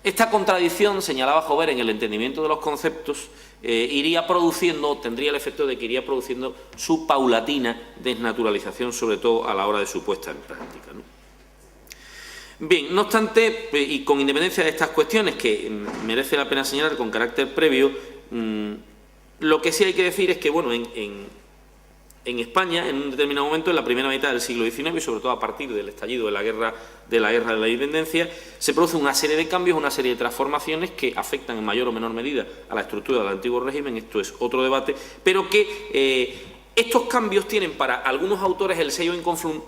Esta contradicción, señalaba Jover, en el entendimiento de los conceptos, iría produciendo, tendría el efecto de que iría produciendo su paulatina desnaturalización, sobre todo a la hora de su puesta en práctica, ¿no? Bien, no obstante, y con independencia de estas cuestiones que merece la pena señalar con carácter previo, lo que sí hay que decir es que, bueno, en España, en un determinado momento, en la primera mitad del siglo XIX, y sobre todo a partir del estallido de la guerra de la independencia, se produce una serie de cambios, una serie de transformaciones que afectan en mayor o menor medida a la estructura del antiguo régimen. Esto es otro debate, pero que estos cambios tienen para algunos autores el sello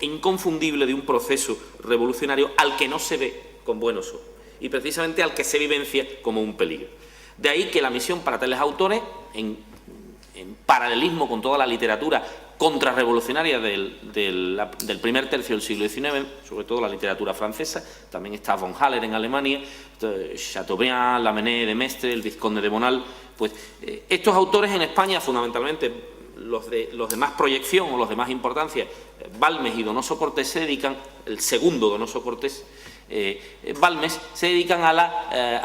inconfundible de un proceso revolucionario al que no se ve con buenos ojos y precisamente al que se vivencia como un peligro. De ahí que la misión para tales autores, en paralelismo con toda la literatura contrarrevolucionaria del primer tercio del siglo XIX, sobre todo la literatura francesa, también está von Haller en Alemania, Chateaubriand, Lamennais de Mestre, el vizconde de Bonald, pues estos autores en España, fundamentalmente los de más proyección o los de más importancia, Balmes y Donoso Cortés, se dedican, el segundo Donoso Cortés, Balmes, se dedican a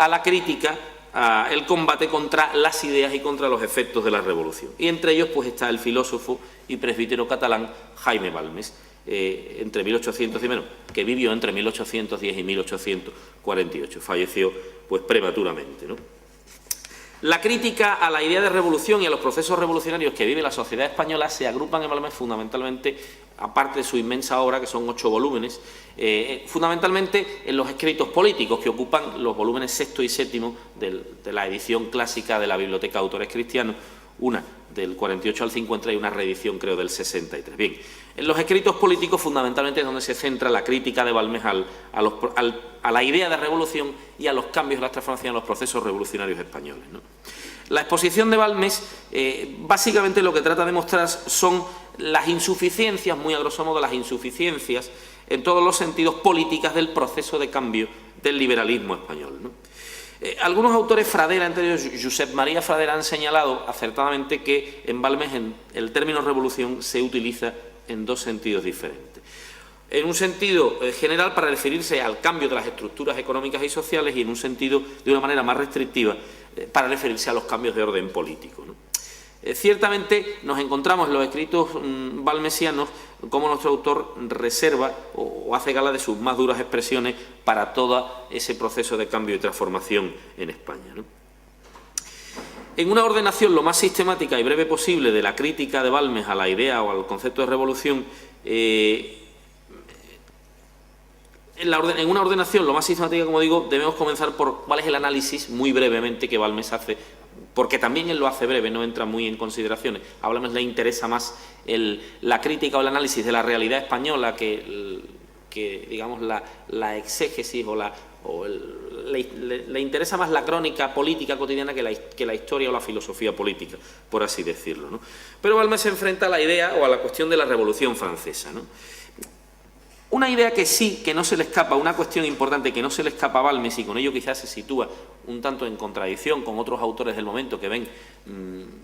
la crítica, el combate contra las ideas y contra los efectos de la revolución. Y entre ellos pues está el filósofo y presbítero catalán Jaime Balmes, entre 1800 y menos, que vivió entre 1810 y 1848, falleció pues prematuramente, ¿no? La crítica a la idea de revolución y a los procesos revolucionarios que vive la sociedad española se agrupan en Balmes fundamentalmente, aparte de su inmensa obra, que son 8 volúmenes, fundamentalmente en los escritos políticos que ocupan los volúmenes 6º y 7º de la edición clásica de la Biblioteca de Autores Cristianos, una del 48 al 50 y una reedición, creo, del 63. Bien, en los escritos políticos fundamentalmente es donde se centra la crítica de Balmes a la idea de revolución y a los cambios, las transformaciones en los procesos revolucionarios españoles, ¿no? La exposición de Balmes básicamente lo que trata de mostrar son las insuficiencias, muy a grosso modo las insuficiencias en todos los sentidos políticas del proceso de cambio del liberalismo español, ¿no? Algunos autores, Fradera, entre ellos Josep María Fradera, han señalado acertadamente que en Balmes el término revolución se utiliza en dos sentidos diferentes. En un sentido general para referirse al cambio de las estructuras económicas y sociales y en un sentido de una manera más restrictiva para referirse a los cambios de orden político, ¿no? Ciertamente nos encontramos en los escritos balmesianos como nuestro autor reserva o hace gala de sus más duras expresiones para todo ese proceso de cambio y transformación en España, ¿no? En una ordenación lo más sistemática y breve posible de la crítica de Balmes a la idea o al concepto de revolución, en una ordenación lo más sistemática, como digo, debemos comenzar por cuál es el análisis muy brevemente que Balmes hace, porque también él lo hace breve, no entra muy en consideraciones. A Balmes le interesa más la crítica o el análisis de la realidad española que digamos, la exégesis le interesa más la crónica política cotidiana que la historia o la filosofía política, por así decirlo, ¿no? Pero Balmes se enfrenta a la idea o a la cuestión de la Revolución Francesa, ¿no? Una idea que sí, que no se le escapa, una cuestión importante que no se le escapa a Balmes y con ello quizás se sitúa un tanto en contradicción con otros autores del momento que ven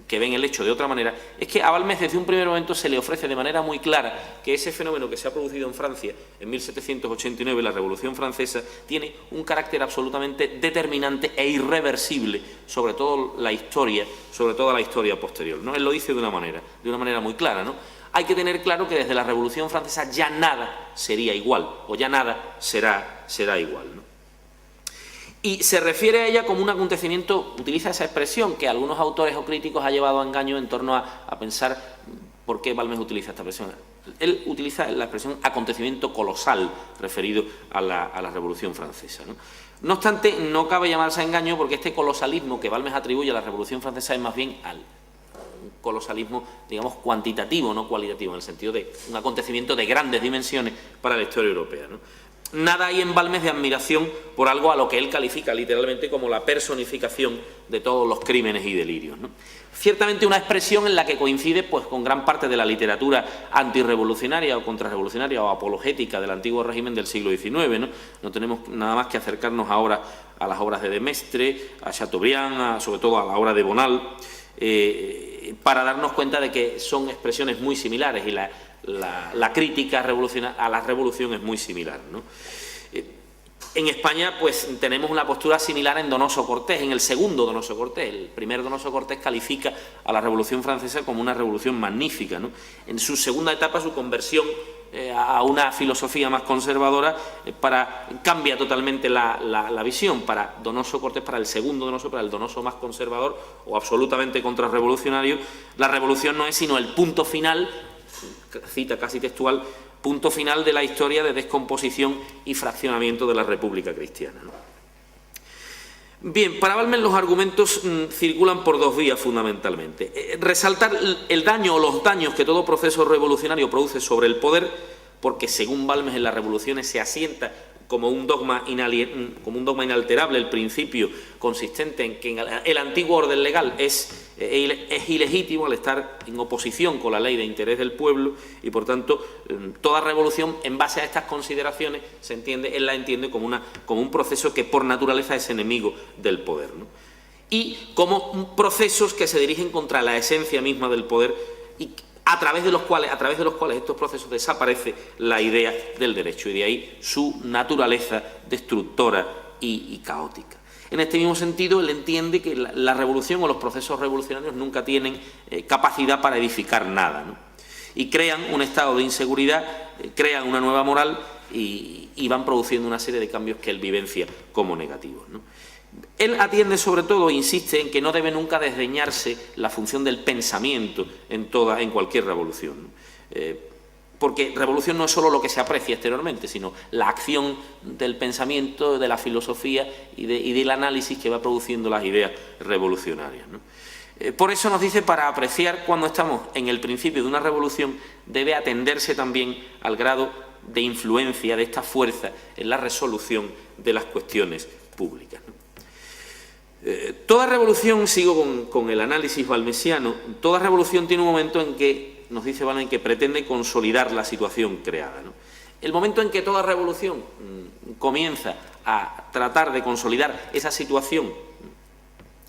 el hecho de otra manera, es que a Balmes desde un primer momento se le ofrece de manera muy clara que ese fenómeno que se ha producido en Francia en 1789, la Revolución Francesa, tiene un carácter absolutamente determinante e irreversible sobre toda la historia posterior, ¿no? Él lo dice de una manera muy clara, ¿no? Hay que tener claro que desde la Revolución Francesa ya nada sería igual, o ya nada será igual, ¿no? Y se refiere a ella como un acontecimiento, utiliza esa expresión que algunos autores o críticos ha llevado a engaño en torno a pensar por qué Balmes utiliza esta expresión. Él utiliza la expresión acontecimiento colosal referido a la Revolución Francesa, ¿no? No obstante, no cabe llamarse a engaño porque este colosalismo que Balmes atribuye a la Revolución Francesa es más bien al colosalismo, digamos, cuantitativo, no cualitativo, en el sentido de un acontecimiento de grandes dimensiones para la historia europea, ¿no? nada hay en Balmes de admiración por algo a lo que él califica literalmente como la personificación de todos los crímenes y delirios, ¿no? Ciertamente una expresión en la que coincide pues, con gran parte de la literatura antirrevolucionaria o contrarrevolucionaria o apologética del antiguo régimen del siglo XIX, ¿no? No tenemos nada más que acercarnos ahora a las obras de Demestre, a Chateaubriand, sobre todo a la obra de Bonal, para darnos cuenta de que son expresiones muy similares y la crítica a la revolución es muy similar, ¿no? En España, pues, tenemos una postura similar en Donoso Cortés, en el segundo Donoso Cortés. El primer Donoso Cortés califica a la Revolución Francesa como una revolución magnífica, ¿no? En su segunda etapa, su conversión a una filosofía más conservadora cambia totalmente la visión. Para Donoso Cortés, para el segundo Donoso, para el Donoso más conservador o absolutamente contrarrevolucionario, la revolución no es sino el punto final, cita casi textual, punto final de la historia de descomposición y fraccionamiento de la República Cristiana, ¿no? Bien, para Balmes los argumentos circulan por dos vías fundamentalmente. Resaltar el daño o los daños que todo proceso revolucionario produce sobre el poder, porque según Balmes en las revoluciones se asienta como un dogma inalterable el principio consistente en que el antiguo orden legal es ilegítimo al estar en oposición con la ley de interés del pueblo y, por tanto, toda revolución en base a estas consideraciones él la entiende como un proceso que por naturaleza es enemigo del poder, ¿no? Y como procesos que se dirigen contra la esencia misma del poder y a través de los cuales estos procesos desaparece la idea del derecho y de ahí su naturaleza destructora y caótica. En este mismo sentido, él entiende que la revolución o los procesos revolucionarios nunca tienen capacidad para edificar nada, ¿no? Y crean un estado de inseguridad, crean una nueva moral y van produciendo una serie de cambios que él vivencia como negativos, ¿no? Él atiende sobre todo, insiste en que no debe nunca desdeñarse la función del pensamiento en cualquier revolución, ¿no? Porque revolución no es solo lo que se aprecia exteriormente, sino la acción del pensamiento, de la filosofía y del análisis que va produciendo las ideas revolucionarias, ¿no? Por eso nos dice, para apreciar cuando estamos en el principio de una revolución, debe atenderse también al grado de influencia de esta fuerza en la resolución de las cuestiones públicas, ¿no? Toda revolución, sigo con el análisis balmesiano, toda revolución tiene un momento en que, nos dice Balmes, en que pretende consolidar la situación creada, ¿no? El momento en que toda revolución comienza a tratar de consolidar esa situación,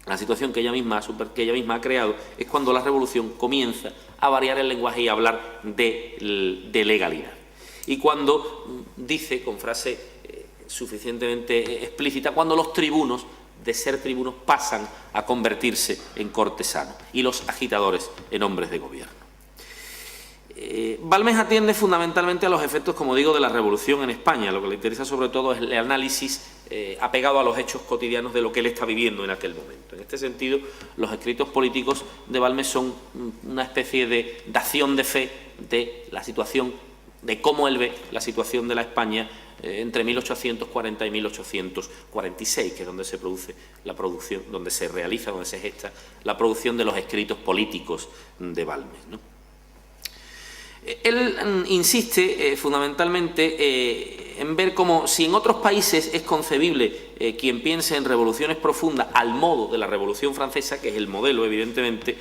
la situación que ella misma ha creado, es cuando la revolución comienza a variar el lenguaje y a hablar de legalidad. Y cuando dice, con frase suficientemente explícita, cuando los tribunos, de ser tribunos, pasan a convertirse en cortesanos y los agitadores en hombres de gobierno. Balmes atiende fundamentalmente a los efectos, como digo, de la revolución en España. Lo que le interesa sobre todo es el análisis apegado a los hechos cotidianos de lo que él está viviendo en aquel momento. En este sentido, los escritos políticos de Balmes son una especie de dación de fe de la situación, de cómo él ve la situación de la España entre 1840 y 1846, que es donde se produce la producción, donde se gesta la producción de los escritos políticos de Balmes, ¿no? Él insiste fundamentalmente en ver cómo, si en otros países es concebible quien piense en revoluciones profundas al modo de la Revolución Francesa, que es el modelo, evidentemente,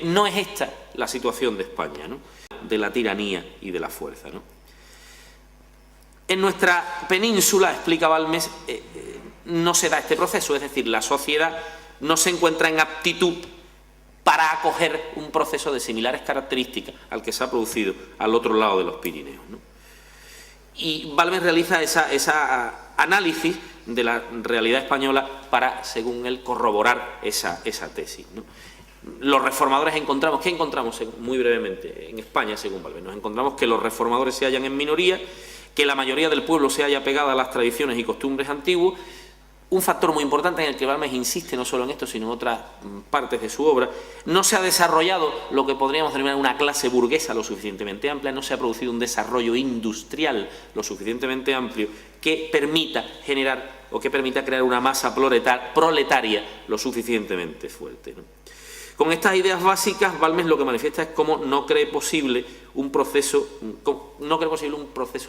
no es esta la situación de España, ¿no? De la tiranía y de la fuerza, ¿no? En nuestra península, explica Balmes, no se da este proceso, es decir, la sociedad no se encuentra en aptitud para acoger un proceso de similares características al que se ha producido al otro lado de los Pirineos, ¿no? Y Balmes realiza esa análisis de la realidad española para, según él, corroborar esa tesis, ¿no? Los reformadores ¿qué encontramos muy brevemente en España, según Balmes? Nos encontramos que los reformadores se hallan en minoría, que la mayoría del pueblo se halla pegada a las tradiciones y costumbres antiguas. Un factor muy importante en el que Balmes insiste no solo en esto, sino en otras partes de su obra: no se ha desarrollado lo que podríamos denominar una clase burguesa lo suficientemente amplia, no se ha producido un desarrollo industrial lo suficientemente amplio que permita crear una masa proletaria lo suficientemente fuerte, ¿no? Con estas ideas básicas, Balmes lo que manifiesta es cómo no cree posible un proceso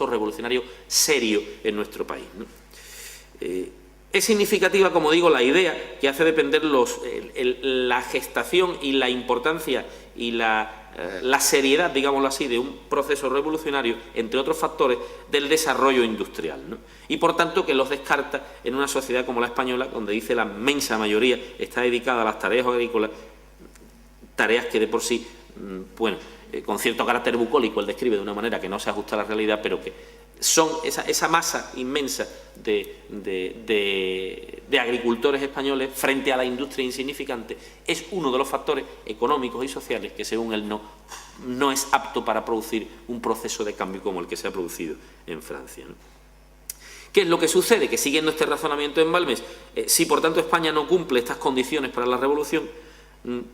revolucionario serio en nuestro país, ¿no? Es significativa, como digo, la idea que hace depender la gestación y la importancia y la seriedad, digámoslo así, de un proceso revolucionario, entre otros factores, del desarrollo industrial, ¿no? Y, por tanto, que los descarta en una sociedad como la española, donde dice la inmensa mayoría está dedicada a las tareas agrícolas, tareas que de por sí, bueno, con cierto carácter bucólico, él describe de una manera que no se ajusta a la realidad, pero que son esa masa inmensa de agricultores españoles frente a la industria insignificante, es uno de los factores económicos y sociales que, según él, no es apto para producir un proceso de cambio como el que se ha producido en Francia, ¿no? ¿Qué es lo que sucede? Que, siguiendo este razonamiento en Balmes, si por tanto España no cumple estas condiciones para la revolución,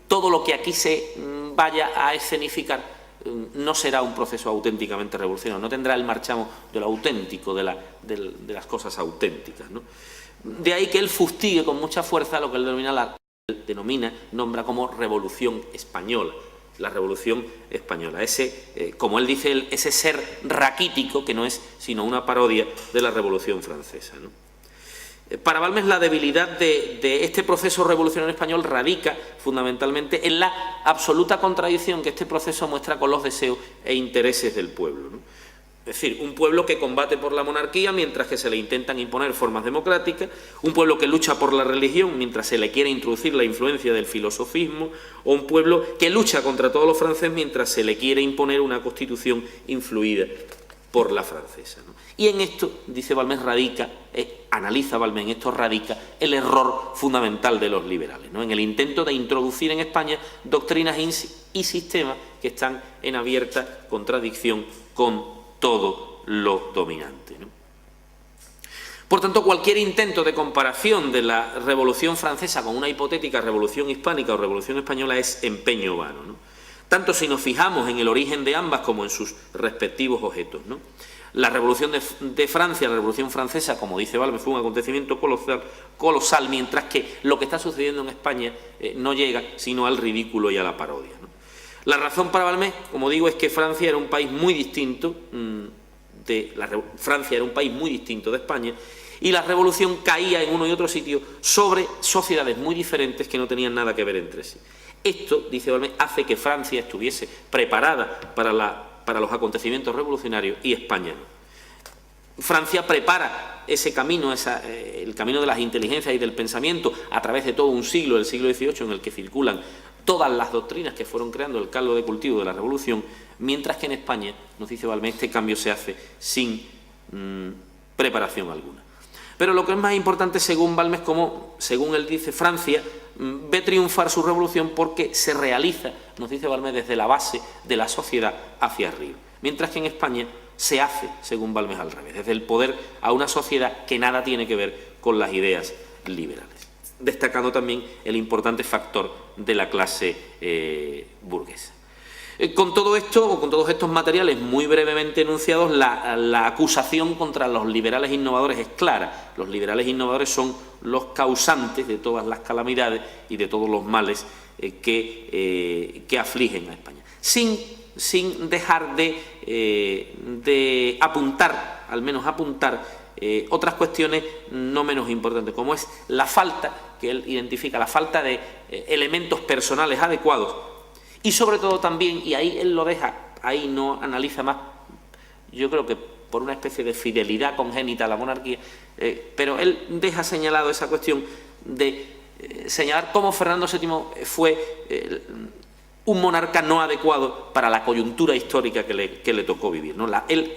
todo lo que aquí se vaya a escenificar no será un proceso auténticamente revolucionario, no tendrá el marchamo de lo auténtico, de las cosas auténticas, ¿no? De ahí que él fustigue con mucha fuerza lo que él nombra como revolución española. La revolución española, como él dice, ese ser raquítico que no es sino una parodia de la revolución francesa, ¿no? Para Balmes, la debilidad de este proceso revolucionario español radica fundamentalmente en la absoluta contradicción que este proceso muestra con los deseos e intereses del pueblo, ¿no? Es decir, un pueblo que combate por la monarquía mientras que se le intentan imponer formas democráticas, un pueblo que lucha por la religión mientras se le quiere introducir la influencia del filosofismo, o un pueblo que lucha contra todos los franceses mientras se le quiere imponer una constitución influida por la francesa, ¿no? Y en esto, dice Balmes, analiza Balmes, en esto radica el error fundamental de los liberales, ¿no? En el intento de introducir en España doctrinas y sistemas que están en abierta contradicción con todo lo dominante, ¿no? Por tanto, cualquier intento de comparación de la Revolución Francesa con una hipotética Revolución Hispánica o Revolución Española es empeño vano, ¿no? Tanto si nos fijamos en el origen de ambas como en sus respectivos objetos, ¿no? La Revolución de Francia, la Revolución Francesa, como dice Balmes, fue un acontecimiento colosal, mientras que lo que está sucediendo en España no llega sino al ridículo y a la parodia, ¿no? La razón para Balmes, como digo, es que Francia era un país muy distinto de España, y la revolución caía en uno y otro sitio sobre sociedades muy diferentes que no tenían nada que ver entre sí. Esto, dice Balmes, hace que Francia estuviese preparada para los acontecimientos revolucionarios y España no. Francia prepara ese camino, el camino de las inteligencias y del pensamiento a través de todo un siglo, el siglo XVIII, en el que circulan todas las doctrinas que fueron creando el caldo de cultivo de la revolución, mientras que en España, nos dice Balmes, este cambio se hace sin preparación alguna. Pero lo que es más importante, según Balmes, como según él dice, Francia ve triunfar su revolución porque se realiza, nos dice Balmes, desde la base de la sociedad hacia arriba, mientras que en España se hace, según Balmes, al revés, desde el poder a una sociedad que nada tiene que ver con las ideas liberales, destacando también el importante factor de la clase burguesa. Con todo esto, o con todos estos materiales muy brevemente enunciados, la acusación contra los liberales innovadores es clara. Los liberales innovadores son los causantes de todas las calamidades y de todos los males que afligen a España. Sin dejar de apuntar, al menos apuntar, otras cuestiones no menos importantes, como es la falta, que él identifica, la falta de elementos personales adecuados. Y sobre todo también, y ahí él lo deja, ahí no analiza más, yo creo que por una especie de fidelidad congénita a la monarquía, pero él deja señalado esa cuestión de señalar cómo Fernando VII fue un monarca no adecuado para la coyuntura histórica que le tocó vivir, ¿no? Él,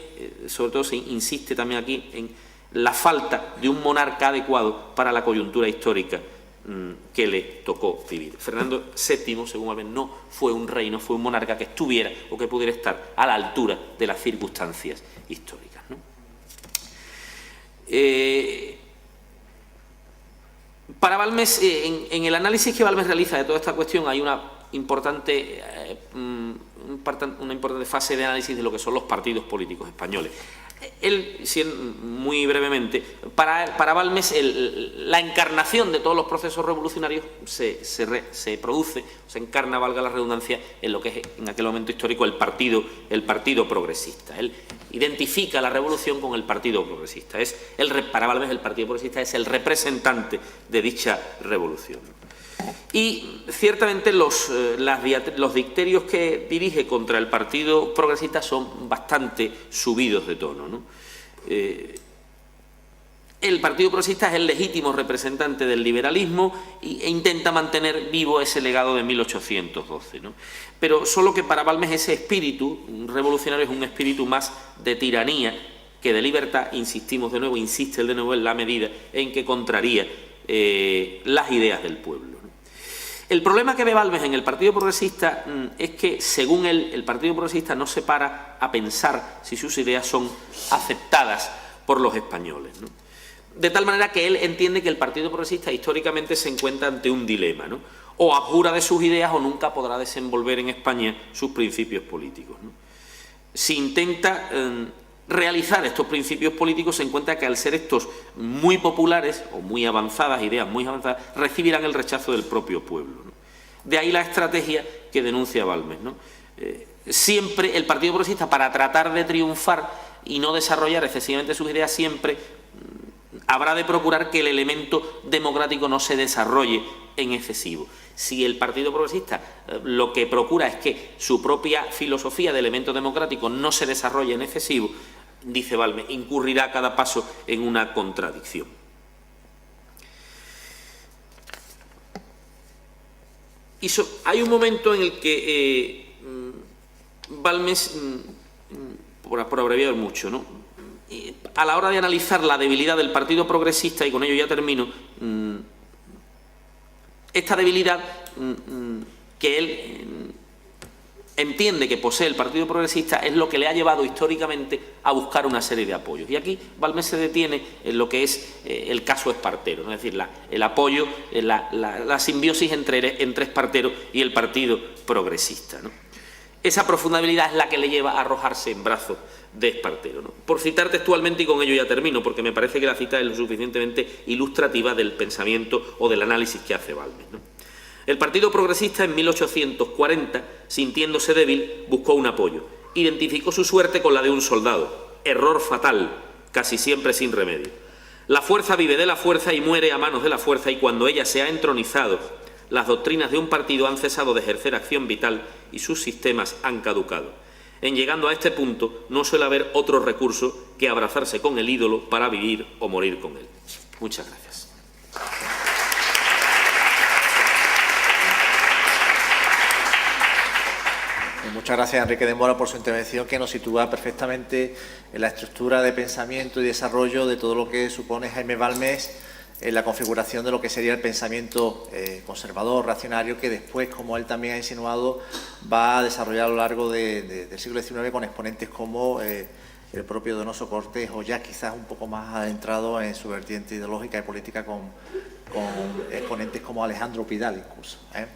sobre todo, se insiste también aquí en la falta de un monarca adecuado para la coyuntura histórica que le tocó vivir. Fernando VII, según Balmes, no fue un rey, no fue un monarca que estuviera o que pudiera estar a la altura de las circunstancias históricas, ¿no? Para Balmes, en el análisis que Balmes realiza de toda esta cuestión, hay una importante fase de análisis de lo que son los partidos políticos españoles. Él, muy brevemente, para Balmes la encarnación de todos los procesos revolucionarios se produce, se encarna, valga la redundancia, en lo que es en aquel momento histórico el partido progresista. Él identifica la revolución con el Partido Progresista. Para Balmes el Partido Progresista es el representante de dicha revolución. Y ciertamente los dicterios que dirige contra el Partido Progresista son bastante subidos de tono, ¿no? El Partido Progresista es el legítimo representante del liberalismo e intenta mantener vivo ese legado de 1812, ¿no? Pero solo que para Balmes ese espíritu revolucionario es un espíritu más de tiranía que de libertad. Insiste de nuevo en la medida en que contraría las ideas del pueblo. El problema que ve Balmes en el Partido Progresista es que, según él, el Partido Progresista no se para a pensar si sus ideas son aceptadas por los españoles, ¿no? De tal manera que él entiende que el Partido Progresista históricamente se encuentra ante un dilema, ¿no? O abjura de sus ideas o nunca podrá desenvolver en España sus principios políticos, ¿no? Si intenta realizar estos principios políticos, se encuentra que al ser estos muy populares o muy avanzadas, ideas muy avanzadas, recibirán el rechazo del propio pueblo, ¿no? De ahí la estrategia que denuncia Balmes, ¿no? Siempre el Partido Progresista, para tratar de triunfar y no desarrollar excesivamente sus ideas, siempre habrá de procurar que el elemento democrático no se desarrolle en excesivo. Si el Partido Progresista lo que procura es que su propia filosofía de elemento democrático no se desarrolle en excesivo, dice Balmes, incurrirá a cada paso en una contradicción. Hay un momento en el que Balmes, por abreviar mucho, ¿no?, a la hora de analizar la debilidad del Partido Progresista, y con ello ya termino, esta debilidad que él entiende que posee el Partido Progresista es lo que le ha llevado históricamente a buscar una serie de apoyos. Y aquí Balmes se detiene en lo que es el caso Espartero, ¿no? Es decir, el apoyo, la simbiosis entre Espartero y el Partido Progresista, ¿no? Esa profunda debilidad es la que le lleva a arrojarse en brazos de Espartero, ¿no? Por citar textualmente, y con ello ya termino, porque me parece que la cita es lo suficientemente ilustrativa del pensamiento o del análisis que hace Balmes, ¿no? El Partido Progresista en 1840, sintiéndose débil, buscó un apoyo. Identificó su suerte con la de un soldado. Error fatal, casi siempre sin remedio. La fuerza vive de la fuerza y muere a manos de la fuerza, y cuando ella se ha entronizado, las doctrinas de un partido han cesado de ejercer acción vital y sus sistemas han caducado. En llegando a este punto, no suele haber otro recurso que abrazarse con el ídolo para vivir o morir con él. Muchas gracias. Muchas gracias, Enrique de Mora, por su intervención, que nos sitúa perfectamente en la estructura de pensamiento y desarrollo de todo lo que supone Jaime Balmes en la configuración de lo que sería el pensamiento conservador, reaccionario, que después, como él también ha insinuado, va a desarrollar a lo largo del siglo XIX con exponentes como el propio Donoso Cortés, o ya quizás un poco más adentrado en su vertiente ideológica y política con exponentes como Alejandro Pidal incluso, ¿eh?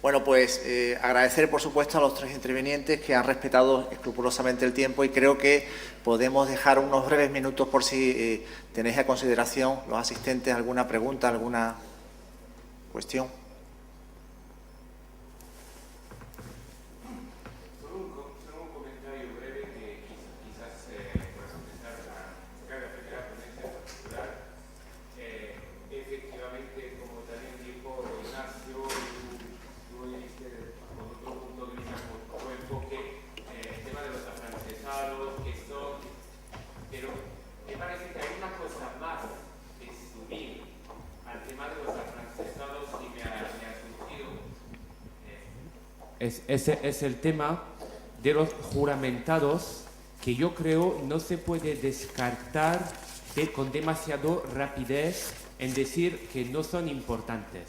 Bueno, pues agradecer, por supuesto, a los tres intervinientes que han respetado escrupulosamente el tiempo, y creo que podemos dejar unos breves minutos por si tenéis a consideración los asistentes alguna pregunta, alguna cuestión. Ese es el tema de los juramentados, que yo creo no se puede descartar con demasiada rapidez en decir que no son importantes.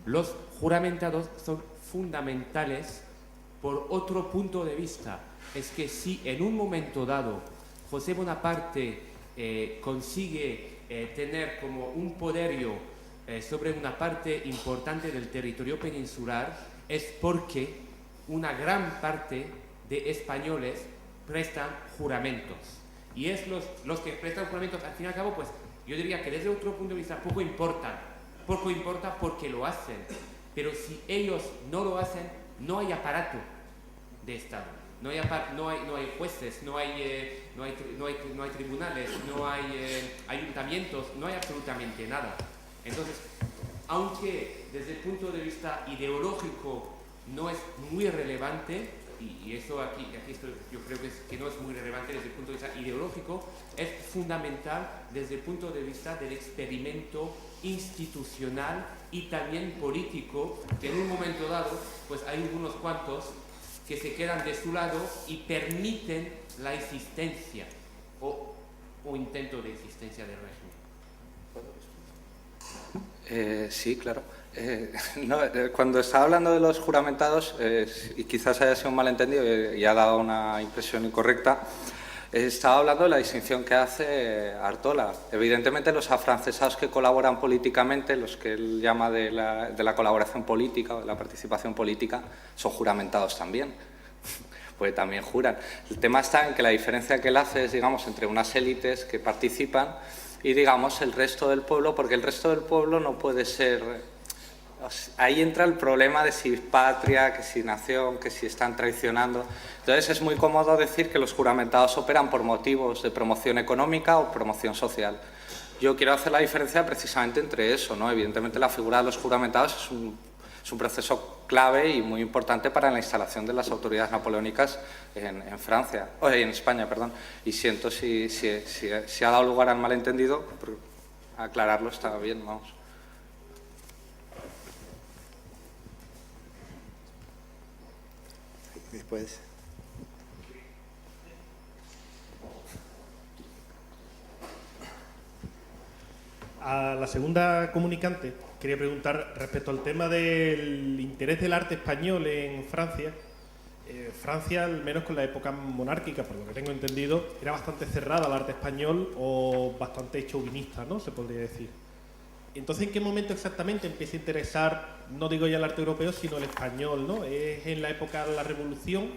Los juramentados son fundamentales por otro punto de vista. Es que si en un momento dado José Bonaparte consigue tener como un poderío sobre una parte importante del territorio peninsular, es porque una gran parte de españoles prestan juramentos. Y es los que prestan juramentos, al fin y al cabo, pues yo diría que desde otro punto de vista poco importa porque lo hacen, pero si ellos no lo hacen, no hay aparato de Estado, no hay jueces, no hay tribunales, no hay ayuntamientos, no hay absolutamente nada. Entonces, aunque desde el punto de vista ideológico no es muy relevante, y eso aquí yo creo que no es muy relevante desde el punto de vista ideológico, es fundamental desde el punto de vista del experimento institucional y también político, que en un momento dado pues hay unos cuantos que se quedan de su lado y permiten la existencia o intento de existencia del régimen. Sí, claro. Cuando estaba hablando de los juramentados, y quizás haya sido un malentendido y ha dado una impresión incorrecta, estaba hablando de la distinción que hace Artola. Evidentemente, los afrancesados que colaboran políticamente, los que él llama de la colaboración política o de la participación política, son juramentados también, porque también juran. El tema está en que la diferencia que él hace es, digamos, entre unas élites que participan y, digamos, el resto del pueblo, porque el resto del pueblo no puede ser... Ahí entra el problema de si patria, que si nación, que si están traicionando. Entonces es muy cómodo decir que los juramentados operan por motivos de promoción económica o promoción social. Yo quiero hacer la diferencia precisamente entre eso, ¿no? Evidentemente la figura de los juramentados es un proceso clave y muy importante para la instalación de las autoridades napoleónicas en España, perdón. Y siento si ha dado lugar al malentendido, aclararlo está bien, vamos. Después. A la segunda comunicante quería preguntar respecto al tema del interés del arte español en Francia. Francia, al menos con la época monárquica, por lo que tengo entendido, era bastante cerrada al arte español o bastante chauvinista, ¿no? Se podría decir. Entonces, ¿en qué momento exactamente empieza a interesar, no digo ya el arte europeo, sino el español, ¿no? ¿Es en la época de la Revolución,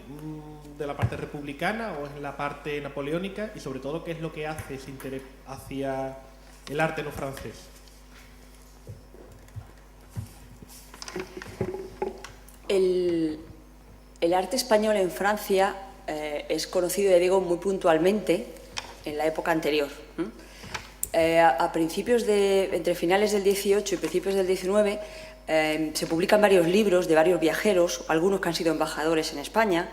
de la parte republicana, o es en la parte napoleónica? Y sobre todo, ¿qué es lo que hace ese interés hacia el arte no francés? El arte español en Francia es conocido, ya digo, muy puntualmente en la época anterior. A principios entre finales del 18 y principios del 19 se publican varios libros de varios viajeros, algunos que han sido embajadores en España,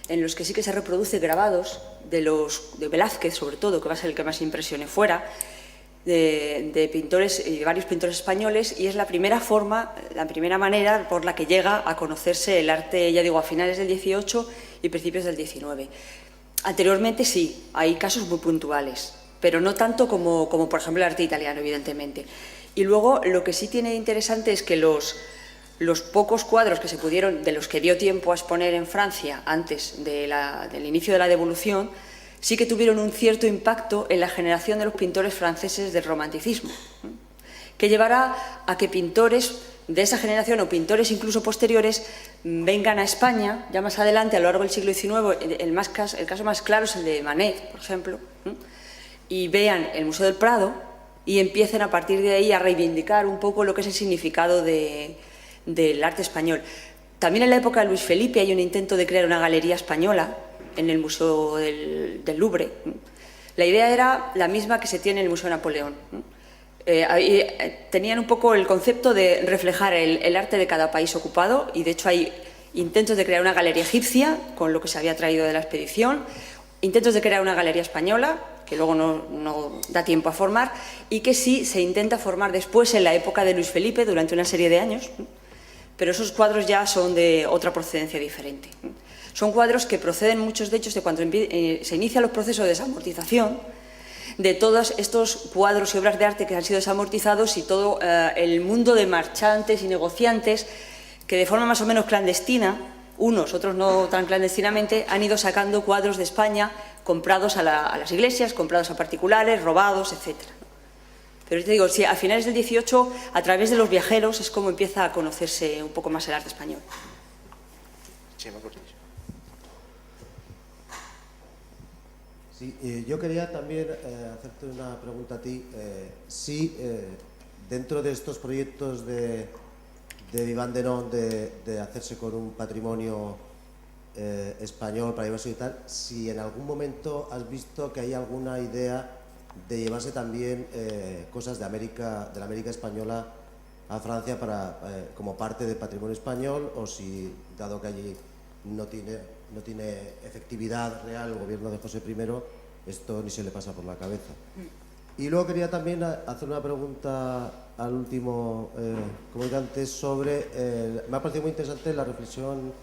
en los que sí que se reproduce grabados de Velázquez, sobre todo, que va a ser el que más impresione fuera, de pintores y varios pintores españoles, y es la primera manera por la que llega a conocerse el arte, ya digo, a finales del 18 y principios del 19. Anteriormente sí, hay casos muy puntuales, pero no tanto como por ejemplo el arte italiano, evidentemente. Y luego lo que sí tiene interesante es que los pocos cuadros que se pudieron, de los que dio tiempo a exponer en Francia antes del inicio de la Devolución, sí que tuvieron un cierto impacto en la generación de los pintores franceses del romanticismo, que llevará a que pintores de esa generación o pintores incluso posteriores vengan a España, ya más adelante, a lo largo del siglo XIX. El caso más claro es el de Manet, por ejemplo, y vean el Museo del Prado y empiecen a partir de ahí a reivindicar un poco lo que es el significado del arte español. También en la época de Luis Felipe hay un intento de crear una galería española en el Museo del Louvre. La idea era la misma que se tiene en el Museo de Napoleón. Tenían un poco el concepto de reflejar el arte de cada país ocupado, y de hecho hay intentos de crear una galería egipcia con lo que se había traído de la expedición, intentos de crear una galería española, que luego no da tiempo a formar, y que sí se intenta formar después en la época de Luis Felipe durante una serie de años, pero esos cuadros ya son de otra procedencia diferente. Son cuadros que proceden, muchos de ellos, de cuando se inician los procesos de desamortización, de todos estos cuadros y obras de arte que han sido desamortizados, y todo el mundo de marchantes y negociantes que de forma más o menos clandestina, unos, otros no tan clandestinamente, han ido sacando cuadros de España comprados a las iglesias, comprados a particulares, robados, etc. Pero te digo, sí, a finales del 18, a través de los viajeros, es como empieza a conocerse un poco más el arte español. Sí, yo quería también hacerte una pregunta a ti. Si dentro de estos proyectos de Vivant Denon de hacerse con un patrimonio español para llevarse y tal, si en algún momento has visto que hay alguna idea de llevarse también cosas de la América española a Francia como parte del patrimonio español, o si, dado que allí no tiene efectividad real el gobierno de José I, esto ni se le pasa por la cabeza. Y luego quería también hacer una pregunta al último comunicante sobre... me ha parecido muy interesante la reflexión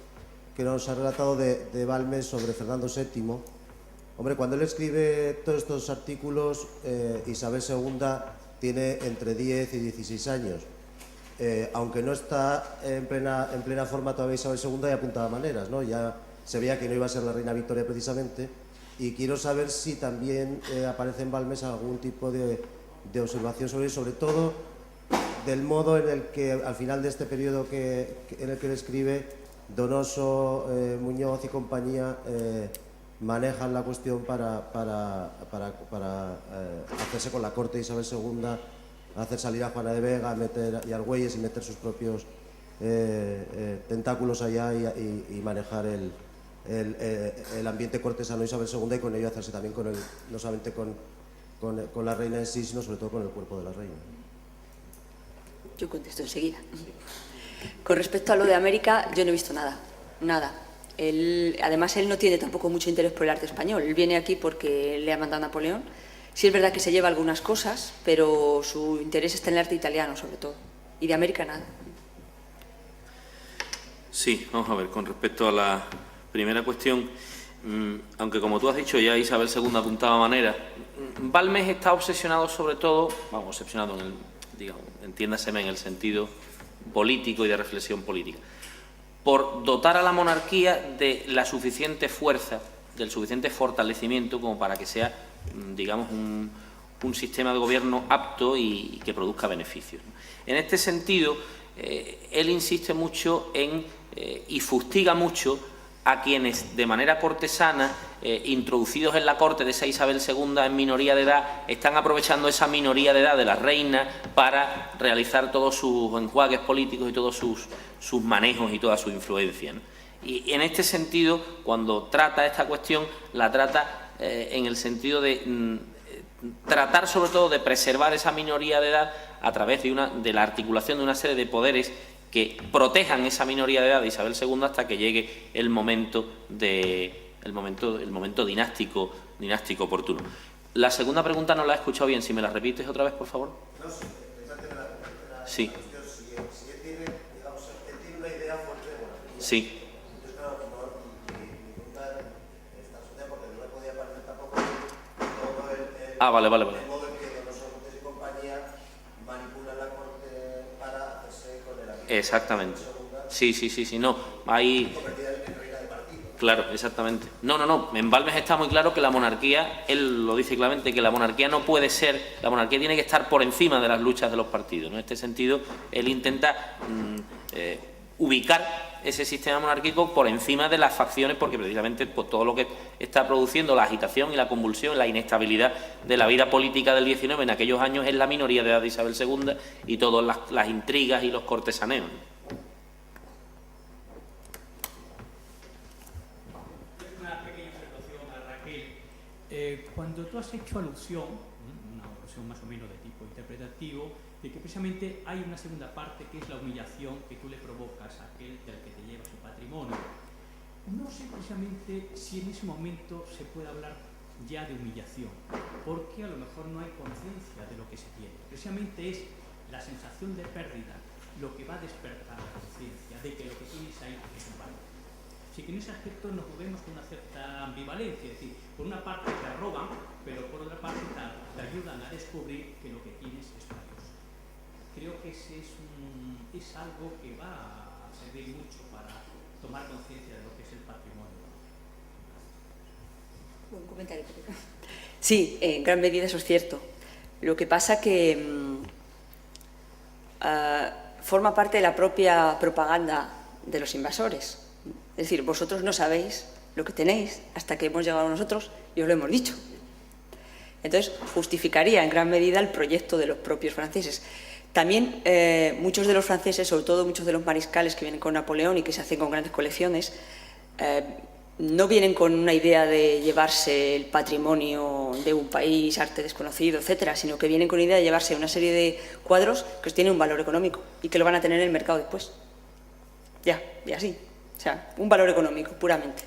que nos ha relatado de Balmes sobre Fernando VII. Hombre, cuando él escribe todos estos artículos, Isabel II tiene entre 10 y 16 años. Aunque no está en plena forma todavía Isabel II, ya apuntaba maneras, ¿no? Ya se veía que no iba a ser la reina Victoria precisamente. Y quiero saber si también aparece en Balmes algún tipo de observación sobre todo del modo en el que al final de este periodo en el que él escribe, Donoso, Muñoz y compañía manejan la cuestión para hacerse con la corte de Isabel II, hacer salir a Juana de Vega y Argüelles y meter sus propios tentáculos allá y manejar el ambiente cortesano de Isabel II, y con ello hacerse también no solamente con la reina en sí, sino sobre todo con el cuerpo de la reina. Yo contesto enseguida. Con respecto a lo de América, yo no he visto nada. Además, él no tiene tampoco mucho interés por el arte español. Él viene aquí porque le ha mandado Napoleón. Sí es verdad que se lleva algunas cosas, pero su interés está en el arte italiano, sobre todo. Y de América, nada. Sí, vamos a ver, con respecto a la primera cuestión, aunque como tú has dicho ya Isabel II apuntaba manera, Balmes está obsesionado sobre todo, obsesionado entiéndaseme en el sentido político y de reflexión política, por dotar a la monarquía de la suficiente fuerza, del suficiente fortalecimiento como para que sea, digamos, un sistema de gobierno apto y que produzca beneficios. En este sentido, él insiste mucho y fustiga mucho a quienes de manera cortesana, introducidos en la corte de esa Isabel II en minoría de edad, están aprovechando esa minoría de edad de la reina para realizar todos sus enjuagues políticos y todos sus manejos y toda su influencia, ¿no? Y en este sentido, cuando trata esta cuestión, la trata en el sentido de tratar sobre todo de preservar esa minoría de edad a través de la articulación de una serie de poderes que protejan esa minoría de edad de Isabel II hasta que llegue el momento dinástico oportuno. La segunda pregunta no la he escuchado bien. Si me la repites otra vez, por favor. No, sí. Sí. Si él tiene, digamos, él tiene una idea fuerte de monarquía. Sí. Entonces, claro, mi pregunta está sucedida porque no me podía parecer tampoco todo Vale. el modo en que Donoso y compañía manipulan la corte para hacerse con el ambiente. Exactamente. Sí. No, hay... Claro, exactamente. No. En Balmes está muy claro que la monarquía, él lo dice claramente, que la monarquía no puede ser, la monarquía tiene que estar por encima de las luchas de los partidos, ¿no? En este sentido, él intenta ubicar ese sistema monárquico por encima de las facciones, porque precisamente pues, todo lo que está produciendo la agitación y la convulsión, la inestabilidad de la vida política del XIX en aquellos años es la minoría de edad de Isabel II y todas las intrigas y los cortesaneos, ¿no? Cuando tú has hecho alusión, una alusión más o menos de tipo interpretativo, de que precisamente hay una segunda parte que es la humillación que tú le provocas a aquel del que te lleva su patrimonio. No sé precisamente si en ese momento se puede hablar ya de humillación, porque a lo mejor no hay conciencia de lo que se tiene. Precisamente es la sensación de pérdida lo que va a despertar la conciencia de que lo que tienes ahí es un valor. Así que en ese aspecto nos movemos con una cierta ambivalencia, es decir, por una parte te roban, pero por otra parte te ayudan a descubrir que lo que tienes es valioso. Creo que ese es algo que va a servir mucho para tomar conciencia de lo que es el patrimonio. Un comentario. Sí, en gran medida eso es cierto. Lo que pasa que forma parte de la propia propaganda de los invasores. Es decir, vosotros no sabéis lo que tenéis hasta que hemos llegado nosotros y os lo hemos dicho. Entonces, justificaría en gran medida el proyecto de los propios franceses. También muchos de los franceses, sobre todo muchos de los mariscales que vienen con Napoleón y que se hacen con grandes colecciones, no vienen con una idea de llevarse el patrimonio de un país, arte desconocido, etcétera, sino que vienen con la idea de llevarse una serie de cuadros que tienen un valor económico y que lo van a tener en el mercado después. Ya, y así. O sea, un valor económico, puramente.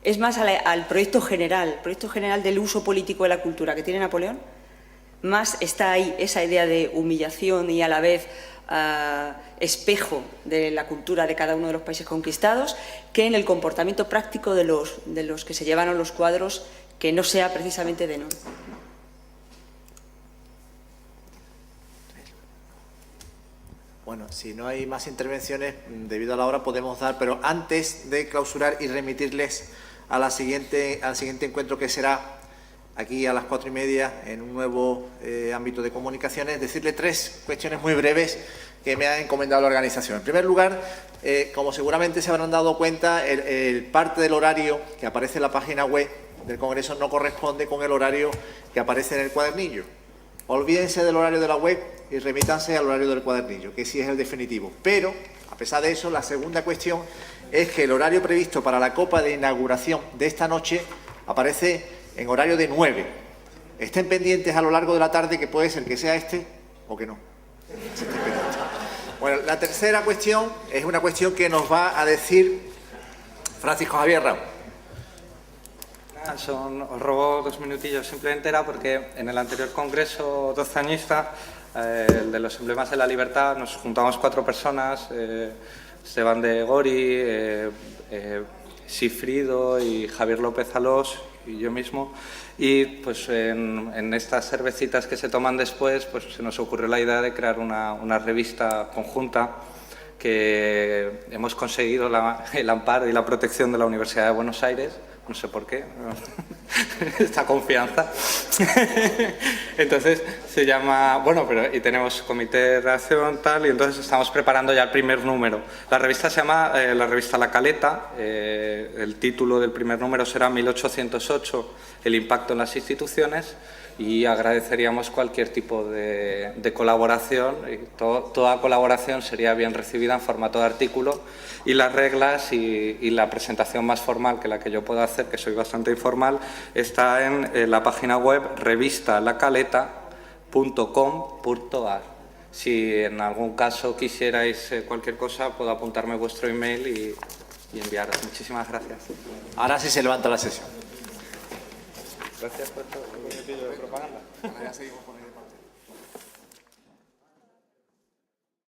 Es más al proyecto general del uso político de la cultura que tiene Napoleón, más está ahí esa idea de humillación y a la vez espejo de la cultura de cada uno de los países conquistados, que en el comportamiento práctico de los que se llevaron los cuadros, que no sea precisamente de no. Bueno, si no hay más intervenciones, debido a la hora podemos dar, pero antes de clausurar y remitirles al siguiente encuentro, que será aquí a las 4:30 en un nuevo ámbito de comunicaciones, decirle 3 cuestiones muy breves que me ha encomendado la organización. En primer lugar, como seguramente se habrán dado cuenta, el parte del horario que aparece en la página web del Congreso no corresponde con el horario que aparece en el cuadernillo. Olvídense del horario de la web y remítanse al horario del cuadernillo, que sí es el definitivo. Pero, a pesar de eso, la segunda cuestión es que el horario previsto para la copa de inauguración de esta noche aparece en horario de 9. Estén pendientes a lo largo de la tarde, que puede ser que sea este o que no. Bueno, la tercera cuestión es una cuestión que nos va a decir Francisco Javier Ramos. Os robo 2 minutillos, simplemente era porque en el anterior congreso 12añista, el de los emblemas de la libertad, nos juntamos 4 personas, Esteban de Gori, Sifrido y Javier López Alós y yo mismo, y pues en estas cervecitas que se toman después, pues se nos ocurrió la idea de crear una revista conjunta, que hemos conseguido el amparo y la protección de la Universidad de Buenos Aires. No sé por qué, esta confianza. Entonces se llama, y tenemos comité de redacción tal, y entonces estamos preparando ya el primer número. La revista se llama la revista La Caleta, el título del primer número será 1808, el impacto en las instituciones, y agradeceríamos cualquier tipo de colaboración, y toda colaboración sería bien recibida en formato de artículo, y las reglas y la presentación más formal que la que yo puedo hacer, que soy bastante informal, está en la página web revistalacaleta.com.ar. Si en algún caso quisierais cualquier cosa, puedo apuntarme vuestro email y enviaros. Muchísimas gracias. Ahora sí se levanta la sesión. Gracias por este minutillo de propaganda. Ya seguimos con el